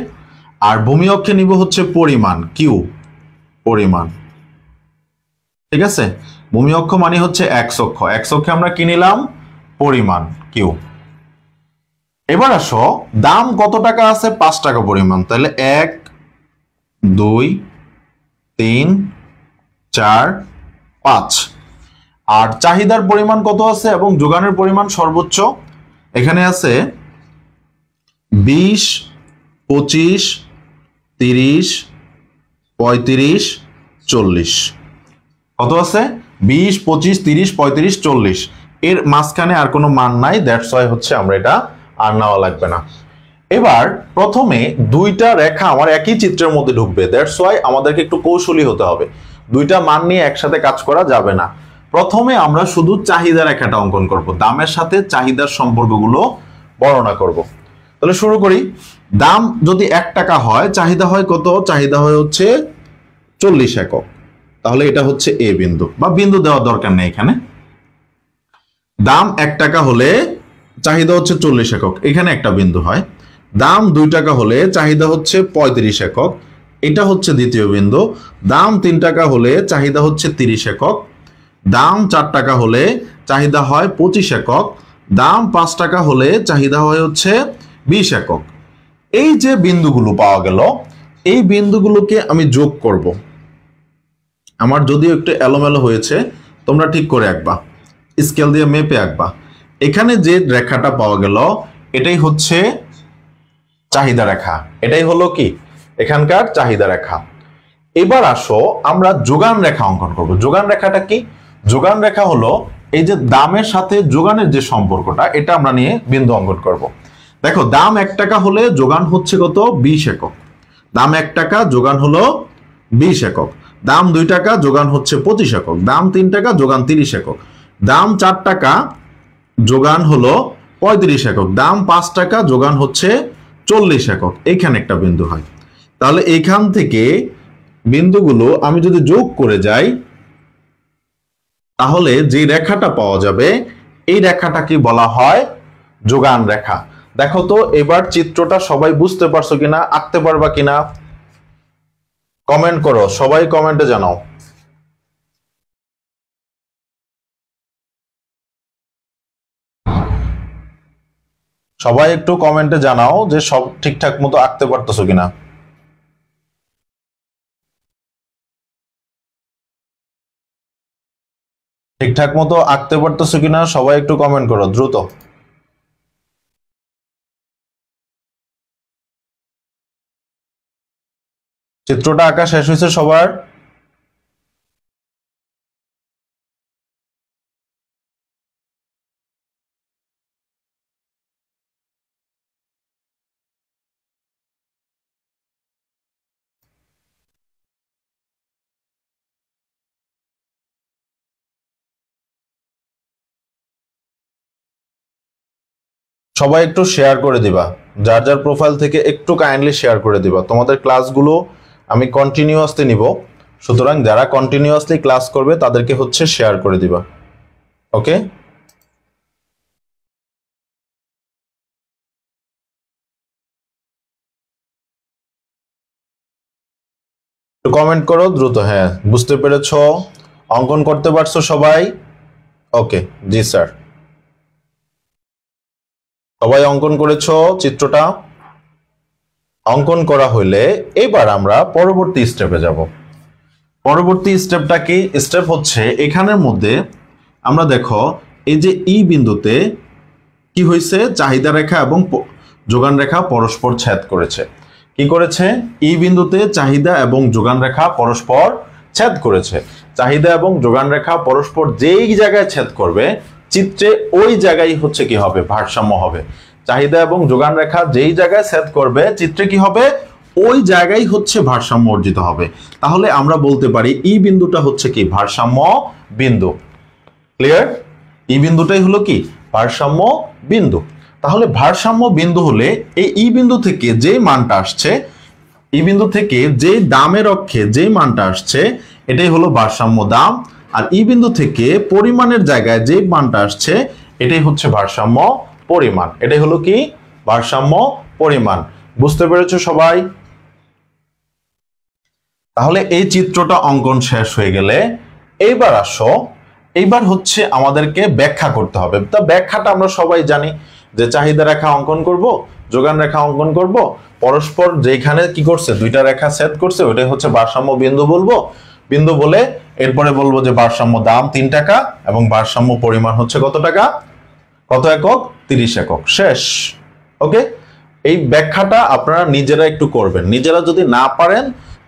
আর ভূমি অক্ষে নিব হচ্ছে পরিমাণ, কিউ, পরিমাণ। ঠিক আছে, ভূমি অক্ষ মানে হচ্ছে এক্স অক্ষ, এক্স অক্ষে আমরা কি নিলাম? পরিমাণ, কিউ। এবার আসো, দাম কত টাকা আছে? 5 টাকা পরিমাণ। তাহলে 1 2 3 4 5। আর চাহিদার পরিমাণ কত আছে এবং যোগানের পরিমাণ সর্বোচ্চ এখানে আছে 20 25 30 35 40। কত আছে? 20 25 30 35 40। এর মাঝখানে আর কোনো মান নাই, দ্যাটস ওয়াই হচ্ছে আমরা এটা আর নেওয়া লাগবে না। এবার প্রথমে দুইটা রেখা আমার একই চিত্রের মধ্যে ঢুকবে, দ্যাটস ওয়াই আমাদেরকে একটু কৌশলী হতে হবে। দুইটা মান নিয়ে একসাথে কাজ করা যাবে না। প্রথমে আমরা শুধু চাহিদা রেখাটা অঙ্কন করব, দামের সাথে চাহিদার সম্পর্কগুলো বর্ণনা করব। তাহলে শুরু করি। দাম যদি 1 টাকা হয়, চাহিদা হয় কত? চাহিদা হয় হচ্ছে 40 একক। তাহলে এটা হচ্ছে এ বিন্দু, বা বিন্দু দেওয়ার দরকার নেই এখানে। দাম 1 টাকা হলে চাহিদা হচ্ছে 40 একক, এখানে একটা বিন্দু হয়। দাম 2 টাকা হলে চাহিদা হচ্ছে 35 একক, এটা হচ্ছে দ্বিতীয় বিন্দু। দাম 3 টাকা হলে চাহিদা হচ্ছে 30 একক। দাম 4 টাকা হলে চাহিদা হয় 25 একক। দাম 5 টাকা হলে চাহিদা হয় হচ্ছে 20 একক। এই যে বিন্দুগুলো পাওয়া গেল, এই বিন্দুগুলোকে আমি যোগ করব। আমার যদিও একটু এলোমেলো হয়েছে, তোমরা ঠিক করে আঁকবা, স্কেল দিয়ে মেপে আঁকবা। এখানে যে রেখাটা পাওয়া গেল এটাই হচ্ছে চাহিদা রেখা, এটাই হলো কি এখানকার চাহিদা রেখা। এবার আসো আমরা যোগান রেখা অঙ্কন করব। যোগান রেখাটা কি? যোগান রেখা হলো এই যে দামের সাথে যোগানের যে সম্পর্কটা, এটা আমরা নিয়ে বিন্দু অঙ্কন করব। দেখো, দাম 1 টাকা হলে যোগান হচ্ছে কত? 20 একক। দাম 1 টাকা, যোগান হলো 20 একক। দাম 2 টাকা, যোগান হচ্ছে 25 একক। দাম 3 টাকা, যোগান 30 একক। দাম 4 টাকা, যোগান হলো 35 একক। দাম 5 টাকা, যোগান হচ্ছে 40 একক। এইখানে একটা বিন্দু হয়। তাহলে এইখান থেকে বিন্দুগুলো আমি যদি যোগ করে যাই তাহলে যে রেখাটা পাওয়া যাবে এই রেখাটাকে বলা হয় যোগান রেখা। দেখো তো এবার চিত্রটা সবাই বুঝতে পারছো কিনা, আঁকতে পারবা কিনা কমেন্ট করো, সবাই কমেন্টে জানাও। সবাই একটু কমেন্টে জানাও যে সব ঠিকঠাক মতো আঁকতে পারতেছো কিনা। ঠিকঠাক মতো আঁকতে পারতেছো কিনা সবাই একটু কমেন্ট করো দ্রুত। চিত্রটা আঁকা শেষ হয়েছে সবার? সবাই একটু শেয়ার করে দিবা, যার যার প্রোফাইল থেকে একটু কাইন্ডলি শেয়ার করে দিবা। তোমাদের ক্লাসগুলো আমি কন্টিনিউয়াসলি নিব, সুতরাং যারা কন্টিনিউয়াসলি ক্লাস করবে তাদেরকে হচ্ছে শেয়ার করে দিবা। ওকে, একটু কমেন্ট করো দ্রুত। হ্যাঁ, বুঝতে পেরেছো, অঙ্কন করতে পারছো সবাই? ওকে, জি স্যার। সবাই অঙ্কন করেছো চিত্রটা? অঙ্কন করা হইলে এবার আমরা পরবর্তী স্টেপে যাব। পরবর্তী স্টেপটা কি? স্টেপ হচ্ছে এখানের মধ্যে আমরা দেখো এই যে ই বিন্দুতে কি হয়েছে, চাহিদা রেখা এবং যোগান রেখা পরস্পর ছেদ করেছে। কি করেছে? ই বিন্দুতে চাহিদা এবং যোগান রেখা পরস্পর ছেদ করেছে। চাহিদা এবং যোগান রেখা পরস্পর যেই জায়গায় ছেদ করবে চিত্রে ওই জায়গায় হচ্ছে কি হবে, ভারসাম্য হবে। চাহিদা এবং যোগান রেখা যেই জায়গায় ছেদ করবে চিত্রে কি হবে, ওই জায়গায় হচ্ছে ভারসাম্য অর্জিত হবে। তাহলে আমরা বলতে পারি ই বিন্দুটা হচ্ছে কি ভারসাম্য বিন্দু। ক্লিয়ার? ই বিন্দুটাই হলো কি ভারসাম্য বিন্দু। তাহলে ভারসাম্য বিন্দু হলে এই ই বিন্দু থেকে যে মানটা আসছে, ই বিন্দু থেকে যে দামের অক্ষে যে মানটা আসছে এটাই হলো ভারসাম্য দাম, আর ই বিন্দু থেকে পরিমাণের জায়গায় যে মানটা আসছে এটাই হচ্ছে ভারসাম্য পরিমাণ। এটাই হলো কি ভারসাম্য পরিমাণ। বুঝতে পেরেছো সবাই? তাহলে এই চিত্রটা অঙ্কন শেষ হয়ে গেলে এইবার আসো, এইবার হচ্ছে আমাদেরকে ব্যাখ্যা করতে হবে। তা ব্যাখ্যাটা আমরা সবাই জানি যে চাহিদা রেখা অঙ্কন করব, যোগান রেখা অঙ্কন করব, পরস্পর যেখানে কি করছে দুইটা রেখা ছেদ করছে ওটাই হচ্ছে ভারসাম্য বিন্দু বলবো। বিন্দু বলে এরপরে বলবো যে ভারসাম্য দাম 3 টাকা এবং ভারসাম্য পরিমাণ হচ্ছে কত টাকা, কত একক, 30 একক। শেষ। ওকে, এই ব্যাখ্যাটা আপনারা নিজেরা একটু করবেন। নিজেরা যদি না পারেন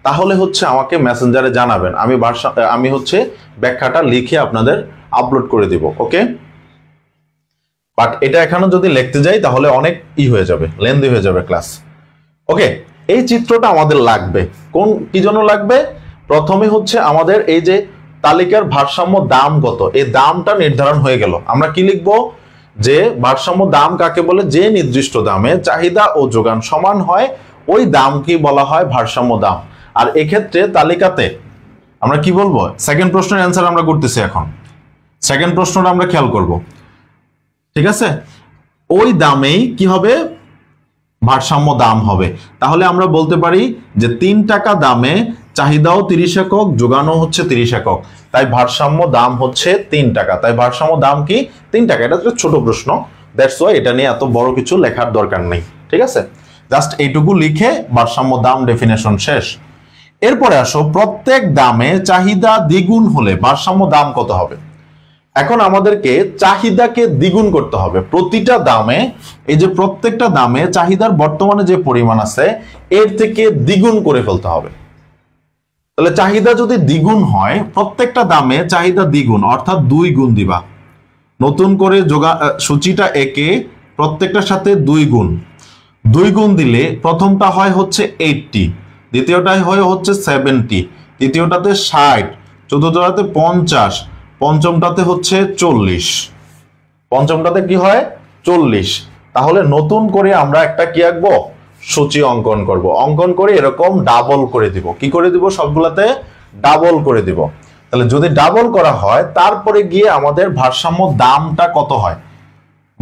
তাহলে হচ্ছে আমাকে মেসেঞ্জারে জানাবেন, আমি হচ্ছে ব্যাখ্যাটা লিখে আপনাদের আপলোড করে দিব। ওকে, বাট এটা এখানে যদি লিখতে যাই তাহলে অনেক হয়ে যাবে, লেন্দি হয়ে যাবে ক্লাস। ওকে, এই চিত্রটা আমাদের লাগবে কোন কি জন্য লাগবে? প্রথমে হচ্ছে আমাদের এই যে তালিকার ভারসাম্য দাম কত, এই দামটা নির্ধারণ হয়ে গেল। আমরা কি লিখবো? যে ভারসাম্য দাম কাকে বলে? যে নির্দিষ্ট দামে চাহিদা ও যোগান সমান হয় ওই দাম কি বলা হয়? ভারসাম্য দাম। আর এক্ষেত্রে তালিকাতে আমরা কি বলবো? সেকেন্ড প্রশ্নের অ্যান্সার আমরা করতেছি এখন। সেকেন্ড প্রশ্নটা আমরা খেয়াল করব, ঠিক আছে? ওই দামেই কি হবে? ভারসাম্য দাম হবে। তাহলে আমরা বলতে পারি যে 3 টাকা দামে চাহিদাও 30 একক, যোগানও হচ্ছে 30 একক, তাই ভারসাম্য দাম হচ্ছে 3 টাকা। তাই ভারসাম্য দাম কি 3 টাকা। এটা একটা ছোট প্রশ্ন, দ্যাটস ওয়াই এটা নিয়ে এত বড় কিছু লেখার দরকার নেই। ঠিক আছে, জাস্ট এইটুকু লিখে ভারসাম্য দাম ডেফিনেশন শেষ। এরপরে আসো, প্রত্যেক দামে চাহিদা দ্বিগুণ হলে ভারসাম্য দাম কত হবে? এখন আমাদেরকে চাহিদাকে দ্বিগুণ করতে হবে প্রতিটা দামে। এই যে প্রত্যেকটা দামে চাহিদার বর্তমানে যে পরিমাণ আছে এর থেকে দ্বিগুণ করে ফেলতে হবে। তাহলে চাহিদা যদি দ্বিগুণ হয়, প্রত্যেকটা দামে চাহিদা দ্বিগুণ অর্থাৎ 2 গুণ দিবা। নতুন করে সূচিটা একে প্রত্যেকটার সাথে 2 গুণ। 2 গুণ দিলে প্রথমটা হয় হচ্ছে 80, দ্বিতীয়টাই হয় হচ্ছে 70, তৃতীয়টাতে 60, চতুর্থটাতে 50, পঞ্চমটাতে হচ্ছে 40, পঞ্চমটাতে কি হয় 40। তাহলে নতুন করে আমরা একটা কি আঁকবো? সূচি অঙ্কন করব। অঙ্কন করে এরকম ডাবল করে দিব। কি করে দিব? সবগুলাতে ডাবল করে দিব। তাহলে যদি ডাবল করা হয় তারপরে গিয়ে আমাদের ভারসাম্য দামটা কত হয়?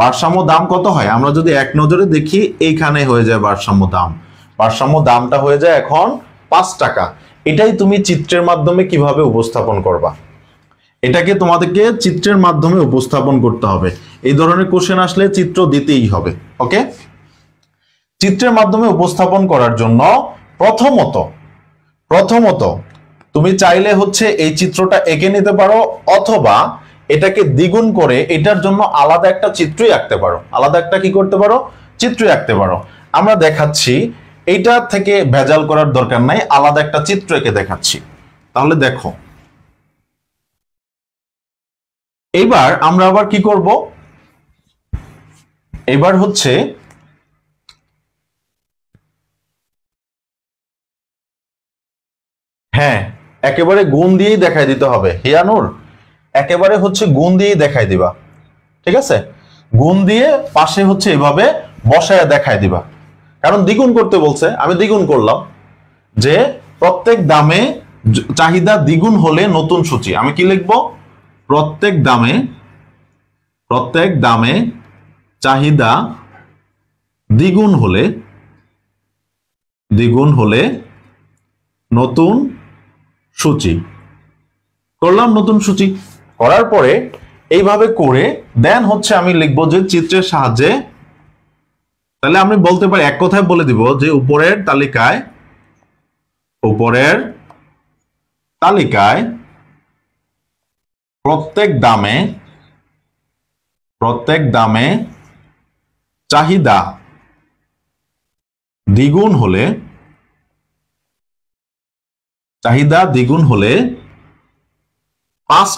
ভারসাম্য দাম কত হয় আমরা যদি এক নজরে দেখি, এইখানে হয়ে যায় ভারসাম্য দাম। ভারসাম্য দামটা হয়ে যায় এখন 5 টাকা। এটাই তুমি চিত্রের মাধ্যমে কিভাবে উপস্থাপন করবা, এটাকে তোমাদেরকে চিত্রের মাধ্যমে উপস্থাপন করতে হবে। এই ধরনের কোশ্চেন আসলে চিত্র দিতেই হবে। ওকে, চিত্রের মাধ্যমে উপস্থাপন করার জন্য প্রথমত তুমি চাইলে হচ্ছে এই চিত্রটা এঁকে নিতে পারো, অথবা এটাকে দ্বিগুণ করে এটার জন্য আলাদা একটা চিত্রই আঁকতে পারো। আলাদা একটা কি করতে পারো, চিত্রই আঁকতে পারো। আমরা দেখাচ্ছি, এইটা থেকে ভেজাল করার দরকার নাই, আলাদা একটা চিত্র এঁকে দেখাচ্ছি। তাহলে দেখো, এবার আমরা আবার কি করব, এবার হচ্ছে হ্যাঁ একেবারে গুণ দিয়েই দেখাই দিতে হবে। হিয়ানুর, একেবারে হচ্ছে গুণ দিয়েই দেখাই দিবা, ঠিক আছে? গুণ দিয়ে পাশে হচ্ছে এভাবে বসায় দেখাই দিবা, কারণ দ্বিগুণ করতে বলছে, আমি দ্বিগুণ করলাম। যে প্রত্যেক দামে চাহিদা দ্বিগুণ হলে নতুন সূচি, আমি কি লিখবো, প্রত্যেক দামে চাহিদা দ্বিগুণ হলে নতুন সূচি করলাম। নতুন সূচি করার পরে এইভাবে করে দেন হচ্ছে আমি লিখবো যে চিত্রের সাহায্যে, তাহলে আমি বলতে পারি, এক কথায় বলে দিব যে উপরের তালিকায় প্রত্যেক দামে চাহিদা দ্বিগুণ হলে 5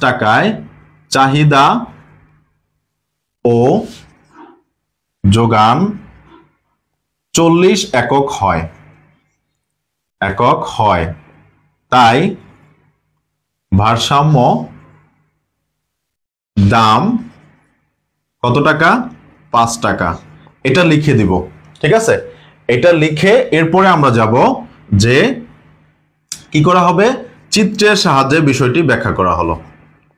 টাকায় চাহিদা ও যোগান 40 একক হয়। তাই ভারসাম্য দাম কত টাকা, 5 টাকা। এটা লিখে দিব, ঠিক আছে? এটা লিখে এরপরে আমরা যাব যে কি করা হবে, চিত্রের সাহায্যে বিষয়টি ব্যাখ্যা করা হলো।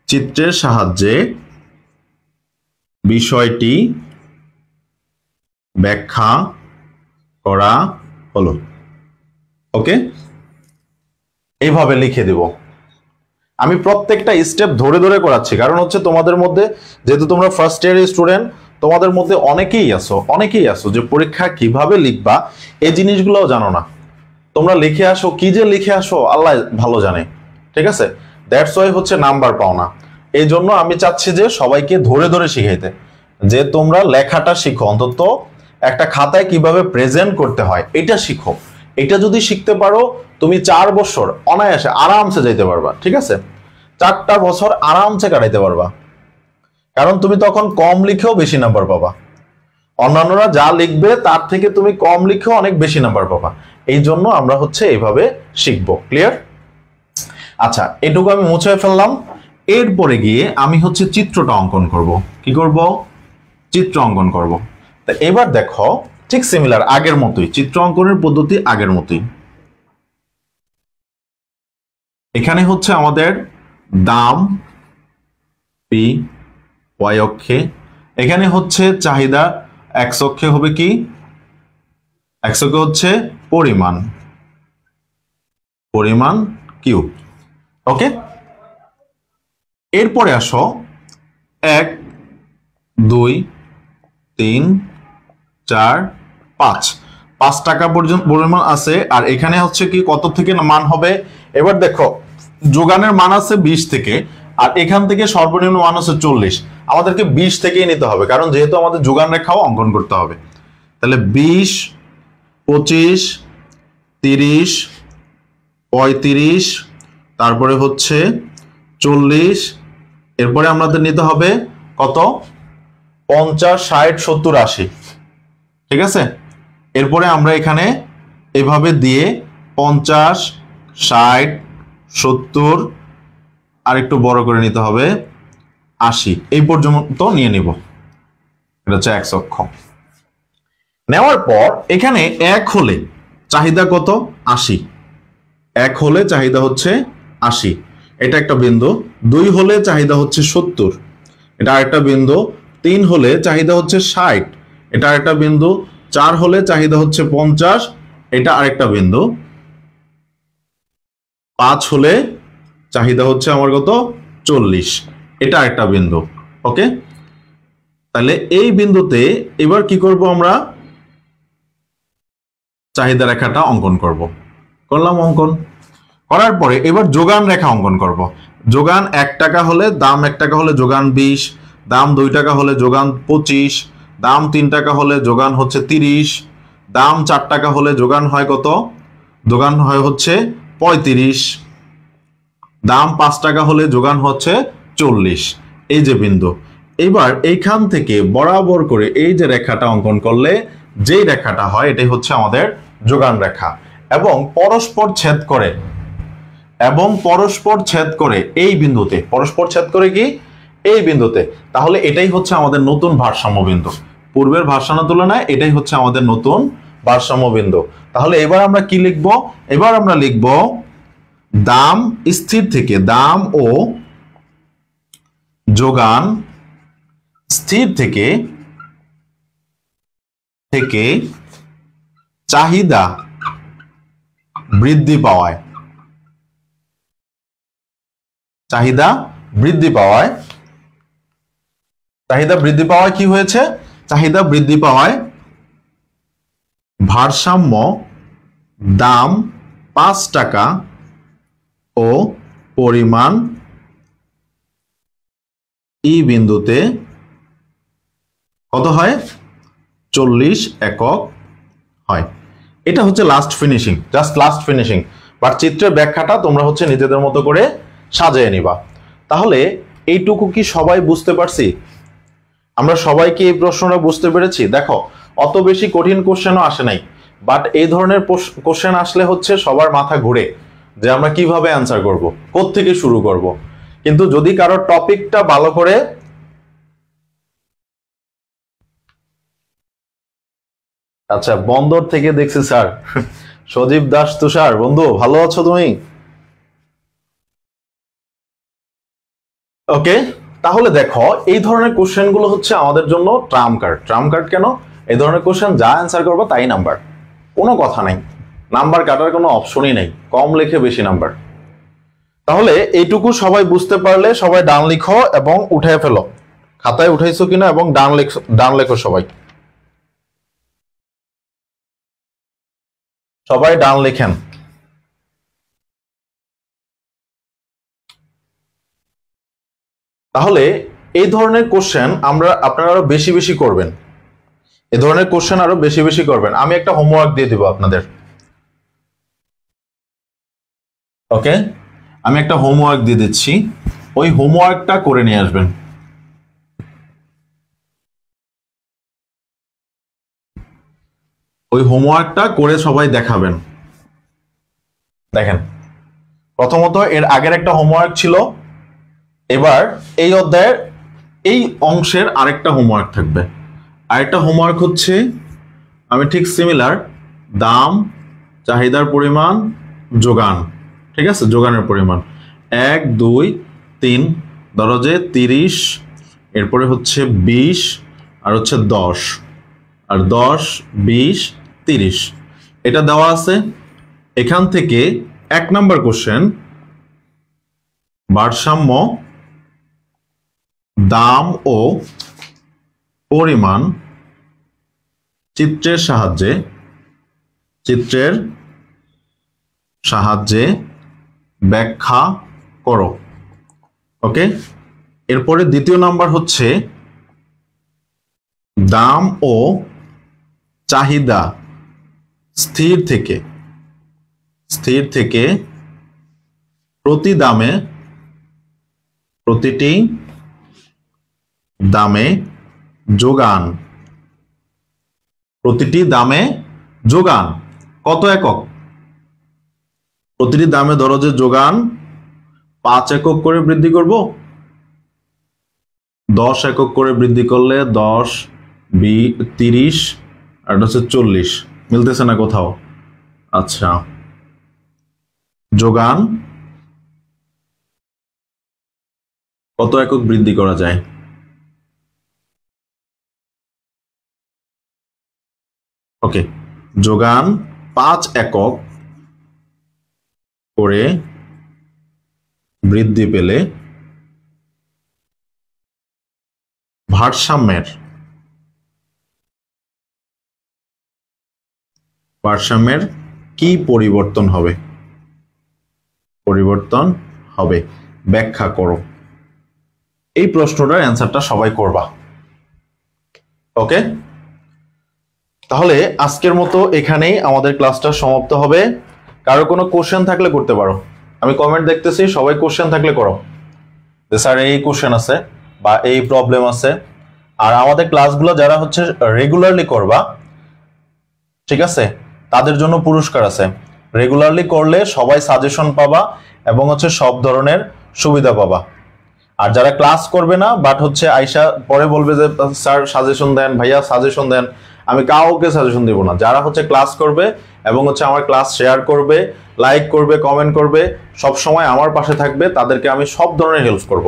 চিত্রের সাহায্যে বিষয়টি ব্যাখ্যা করা হলো। ওকে, এইভাবে লিখে দিব। আমি প্রত্যেকটা স্টেপ ধরে ধরে করাচ্ছি, কারণ হচ্ছে তোমাদের মধ্যে, যেহেতু তোমরা ফার্স্ট ইয়ারের স্টুডেন্ট, তোমাদের মধ্যে অনেকেই আছো যে পরীক্ষা কিভাবে লিখবা এই জিনিসগুলোও জানো না। তোমরা লিখে আসো, কি যে লিখে আসো আল্লাহ ভালো জানে, ঠিক আছে? দ্যাটস ওয়াই হচ্ছে নাম্বার পাও না। এই জন্য আমি চাচ্ছি যে সবাইকে ধরে ধরে শিখাইতে, যে তোমরা লেখাটা শিখো, অন্তত একটা খাতায় কিভাবে প্রেজেন্ট করতে হয় এটা শিখো। এটা যদি শিখতে পারো তুমি 4 বছর অনায়াসে আরামসে যাইতে পারবা, ঠিক আছে? 4টা বছর আরামসে কাটাইতে পারবা, কারণ তুমি তখন কম লিখেও বেশি নাম্বার পাবা। অন্যান্যরা যা লিখবে তার থেকে তুমি কম লিখেও অনেক বেশি নাম্বার পাবা। এই জন্য আমরা হচ্ছে এইভাবে শিখবো। ক্লিয়ার? আচ্ছা, এটুকু আমি মুছে ফেললাম। এরপরে গিয়ে আমি হচ্ছে চিত্রটা অঙ্কন করব। কি করব? চিত্র অঙ্কন করব। তা এবার দেখো, ঠিক সিমিলার আগের মতোই, চিত্র অঙ্কনের পদ্ধতি আগের মতোই। এখানে হচ্ছে আমাদের দাম পি ওয়াই অক্ষে, এখানে হচ্ছে চাহিদা এক্স অক্ষে হবে কি, এক্স অক্ষে হচ্ছে পরিমাণ কিউ। ওকে, এরপরে আসো 1 2 3 4 5 টাকা পর্যন্ত পরিমাণ আছে। আর এখানে হচ্ছে কি কত থেকে মান হবে, এবার দেখো যোগানের মান আছে 20 থেকে, আর এখান থেকে সর্বনিম্ন মান আছে 40। আমাদেরকে 20 থেকেই নিতে হবে, কারণ যেহেতু আমাদের যোগান রেখাও অঙ্কন করতে হবে। তাহলে 20 25 30 35, তারপরে হচ্ছে 40, এরপরে আমাদের নিতে হবে কত, 50 60 70 80, ঠিক আছে? এরপরে আমরা এখানে এভাবে দিয়ে 50 60 70, আর একটু বড় করে নিতে হবে 80, এই পর্যন্ত নিয়ে নিব। এটা হচ্ছে এক্স অক্ষ। নেওয়ার পর এখানে 1 হলে চাহিদা কত, 80। 1 হলে চাহিদা হচ্ছে 80, এটা একটা বিন্দু। 2 হলে চাহিদা হচ্ছে 70, এটা আরেকটা বিন্দু। 3 হলে চাহিদা হচ্ছে 60, এটা আরেকটা বিন্দু। 4 হলে চাহিদা হচ্ছে 50, এটা আরেকটা বিন্দু। 5 হলে চাহিদা হচ্ছে আমার কত, 40, এটা আরেকটা বিন্দু। ওকে, তাহলে এই বিন্দুতে এবার কি করব, আমরা চাহিদা রেখাটা অঙ্কন করব। করলাম অঙ্কন করার পরে এবার যোগান রেখা অঙ্কন করব। যোগান 1 টাকা হলে, দাম 1 টাকা হলে যোগান 20, দাম 2 টাকা হলে যোগান 25, দাম 3 টাকা হলে যোগান হচ্ছে 30, দাম 4 টাকা হলে যোগান হয় কত, যোগান হয় হচ্ছে 35, দাম 5 টাকা হলে যোগান হচ্ছে 40। এই যে বিন্দু, এবার এইখান থেকে বরাবর করে এই যে রেখাটা অঙ্কন করলে যেই রেখাটা হয় এটাই হচ্ছে আমাদের যোগান রেখা, এবং পরস্পর ছেদ করে, এই বিন্দুতে, পরস্পর ছেদ করে কি এই বিন্দুতে। তাহলে এটাই হচ্ছে আমাদের নতুন ভারসাম্য বিন্দু। পূর্বের ভারসাম্য তুলনায় এটাই হচ্ছে আমাদের নতুন ভারসাম্য বিন্দু। তাহলে এবার আমরা কি লিখব, এবার আমরা লিখব দাম স্থির থেকে, দাম ও যোগান স্থির থেকে চাহিদা বৃদ্ধি পাওয়ায়, চাহিদা বৃদ্ধি পাওয়ায় কি হয়েছে, চাহিদা বৃদ্ধি পাওয়ায় ভারসাম্য দাম 5 টাকা ও পরিমাণ ই বিন্দুতে কত হয়, 40 একক হয়। এটা হচ্ছে last finishing, just last finishing. But চিত্রের ব্যাখ্যাটা তোমরা হচ্ছে নিজেদের মতো করে সাজিয়ে নিবা। তাহলে এইটুকু কি সবাই বুঝতে পারছি? আমরা সবাই কি এই প্রশ্নটা বুঝতে পেরেছি? দেখো, অত বেশি কঠিন কোশ্চেনও আসে নাই, বাট এই ধরনের কোশ্চেন আসলে হচ্ছে সবার মাথা ঘুরে যে আমরা কিভাবে অ্যান্সার করব, কোত্থেকে শুরু করব। কিন্তু যদি কারো টপিকটা ভালো করে, আচ্ছা বন্দর থেকে দেখছি স্যার, সজীব দাস তুষার, বন্ধু ভালো আছো তুমি? ওকে, তাহলে দেখো এই ধরনের কোশ্চেন গুলো হচ্ছে আমাদের জন্য ট্রাম্প কার্ড। ট্রাম্প কার্ড কেন? এই ধরনের কোশ্চেন যা অ্যান্সার করবো তাই নাম্বার, কোনো কথা নাই, নাম্বার কাটার কোনো অপশনই নেই, কম লেখে বেশি নাম্বার। তাহলে এইটুকু সবাই বুঝতে পারলে সবাই ডান লিখো এবং উঠে ফেলো, খাতায় উঠাইছো কিনা, এবং ডান লেখো সবাই, সবাই ডান লেখেন। তাহলে এই ধরনের কোশ্চেন আপনারা আরো বেশি বেশি করবেন, এই ধরনের কোশ্চেন আরো বেশি বেশি করবেন। আমি একটা হোমওয়ার্ক দিয়ে দিব আপনাদের। ওকে, আমি একটা হোমওয়ার্ক দিয়ে দিচ্ছি, ওই হোমওয়ার্কটা করে নিয়ে আসবেন। ওই হোমওয়ার্কটা করে সবাই দেখাবেন। দেখেন, প্রথমত এর আগের একটা হোমওয়ার্ক ছিল, এবার এই অধ্যায়ের এই অংশের আরেকটা হোমওয়ার্ক থাকবে। আরেকটা হোমওয়ার্ক হচ্ছে, আমি ঠিক সিমিলার, দাম, চাহিদার পরিমাণ, যোগান, ঠিক আছে, যোগানের পরিমাণ 1 2 3, ধরো যে 30, এরপরে হচ্ছে 20, আর হচ্ছে 10, আর 10 20 30, এটা দেওয়া আছে। এখান থেকে 1 নাম্বার কোশ্চেন, ভারসাম্য দাম ও পরিমাণ চিত্রের সাহায্যে ব্যাখ্যা করো। ওকে, এরপরে দ্বিতীয় নাম্বার হচ্ছে দাম ও চাহিদা স্থির থেকে প্রতিটি দামে যোগান, কত একক? প্রতিটি দামে ধরো যে যোগান 5 একক করে বৃদ্ধি করব, 10 একক করে বৃদ্ধি করলে 10 30, আর এটা হচ্ছে 40, মিলতেছে না কোথাও। আচ্ছা, যোগান কত একক বৃদ্ধি করা যায়? ওকে, যোগান 5 একক করে বৃদ্ধি পেলে ভারসাম্যের কি পরিবর্তন হবে? ব্যাখ্যা করো। এই প্রশ্নটার অ্যান্সারটা সবাই করবা। ওকে, তাহলে আজকের মতো এখানেই আমাদের ক্লাসটা সমাপ্ত হবে। কারো কোনো কোশ্চেন থাকলে করতে পারো। আমি কমেন্ট দেখতেছি, সবাই কোশ্চেন থাকলে করো যে স্যার এই কোশ্চেন আছে বা এই প্রবলেম আছে। আর আমাদের ক্লাসগুলো যারা হচ্ছে রেগুলারলি করবা, ঠিক আছে, তাদের জন্য পুরস্কার আছে। রেগুলারলি করলে সবাই সাজেশন পাবা এবং হচ্ছে সব ধরনের সুবিধা পাবা। আর যারা ক্লাস করবে না বাট হচ্ছে আইসা পরে বলবে যে স্যার সাজেশন দেন, ভাইয়া সাজেশন দেন, আমি কাউকে সাজেশন দিব না। যারা হচ্ছে ক্লাস করবে এবং হচ্ছে আমার ক্লাস শেয়ার করবে, লাইক করবে, কমেন্ট করবে, সব সময় আমার পাশে থাকবে, তাদেরকে আমি সব ধরনের হেল্প করব,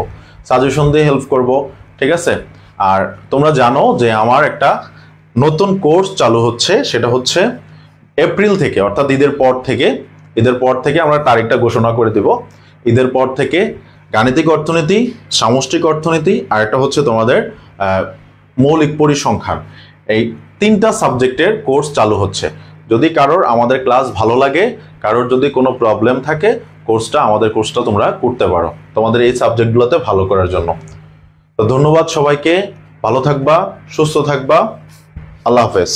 সাজেশন দিয়ে হেল্প করব, ঠিক আছে। আর তোমরা জানো যে আমার একটা নতুন কোর্স চালু হচ্ছে, সেটা হচ্ছে এপ্রিল থেকে, অর্থাৎ ঈদের পর থেকে আমরা তারিখটা ঘোষণা করে দেব। ঈদের পর থেকে গাণিতিক অর্থনীতি, সামষ্টিক অর্থনীতি আর একটা হচ্ছে তোমাদের মৌলিক পরিসংখ্যান, এই 3টা সাবজেক্টের কোর্স চালু হচ্ছে। যদি কারোর আমাদের ক্লাস ভালো লাগে, কারোর যদি কোনো প্রবলেম থাকে, আমাদের কোর্সটা তোমরা করতে পারো তোমাদের এই সাবজেক্টগুলোতে ভালো করার জন্য। তো ধন্যবাদ সবাইকে, ভালো থাকবা, সুস্থ থাকবা, আল্লাহ হাফেজ।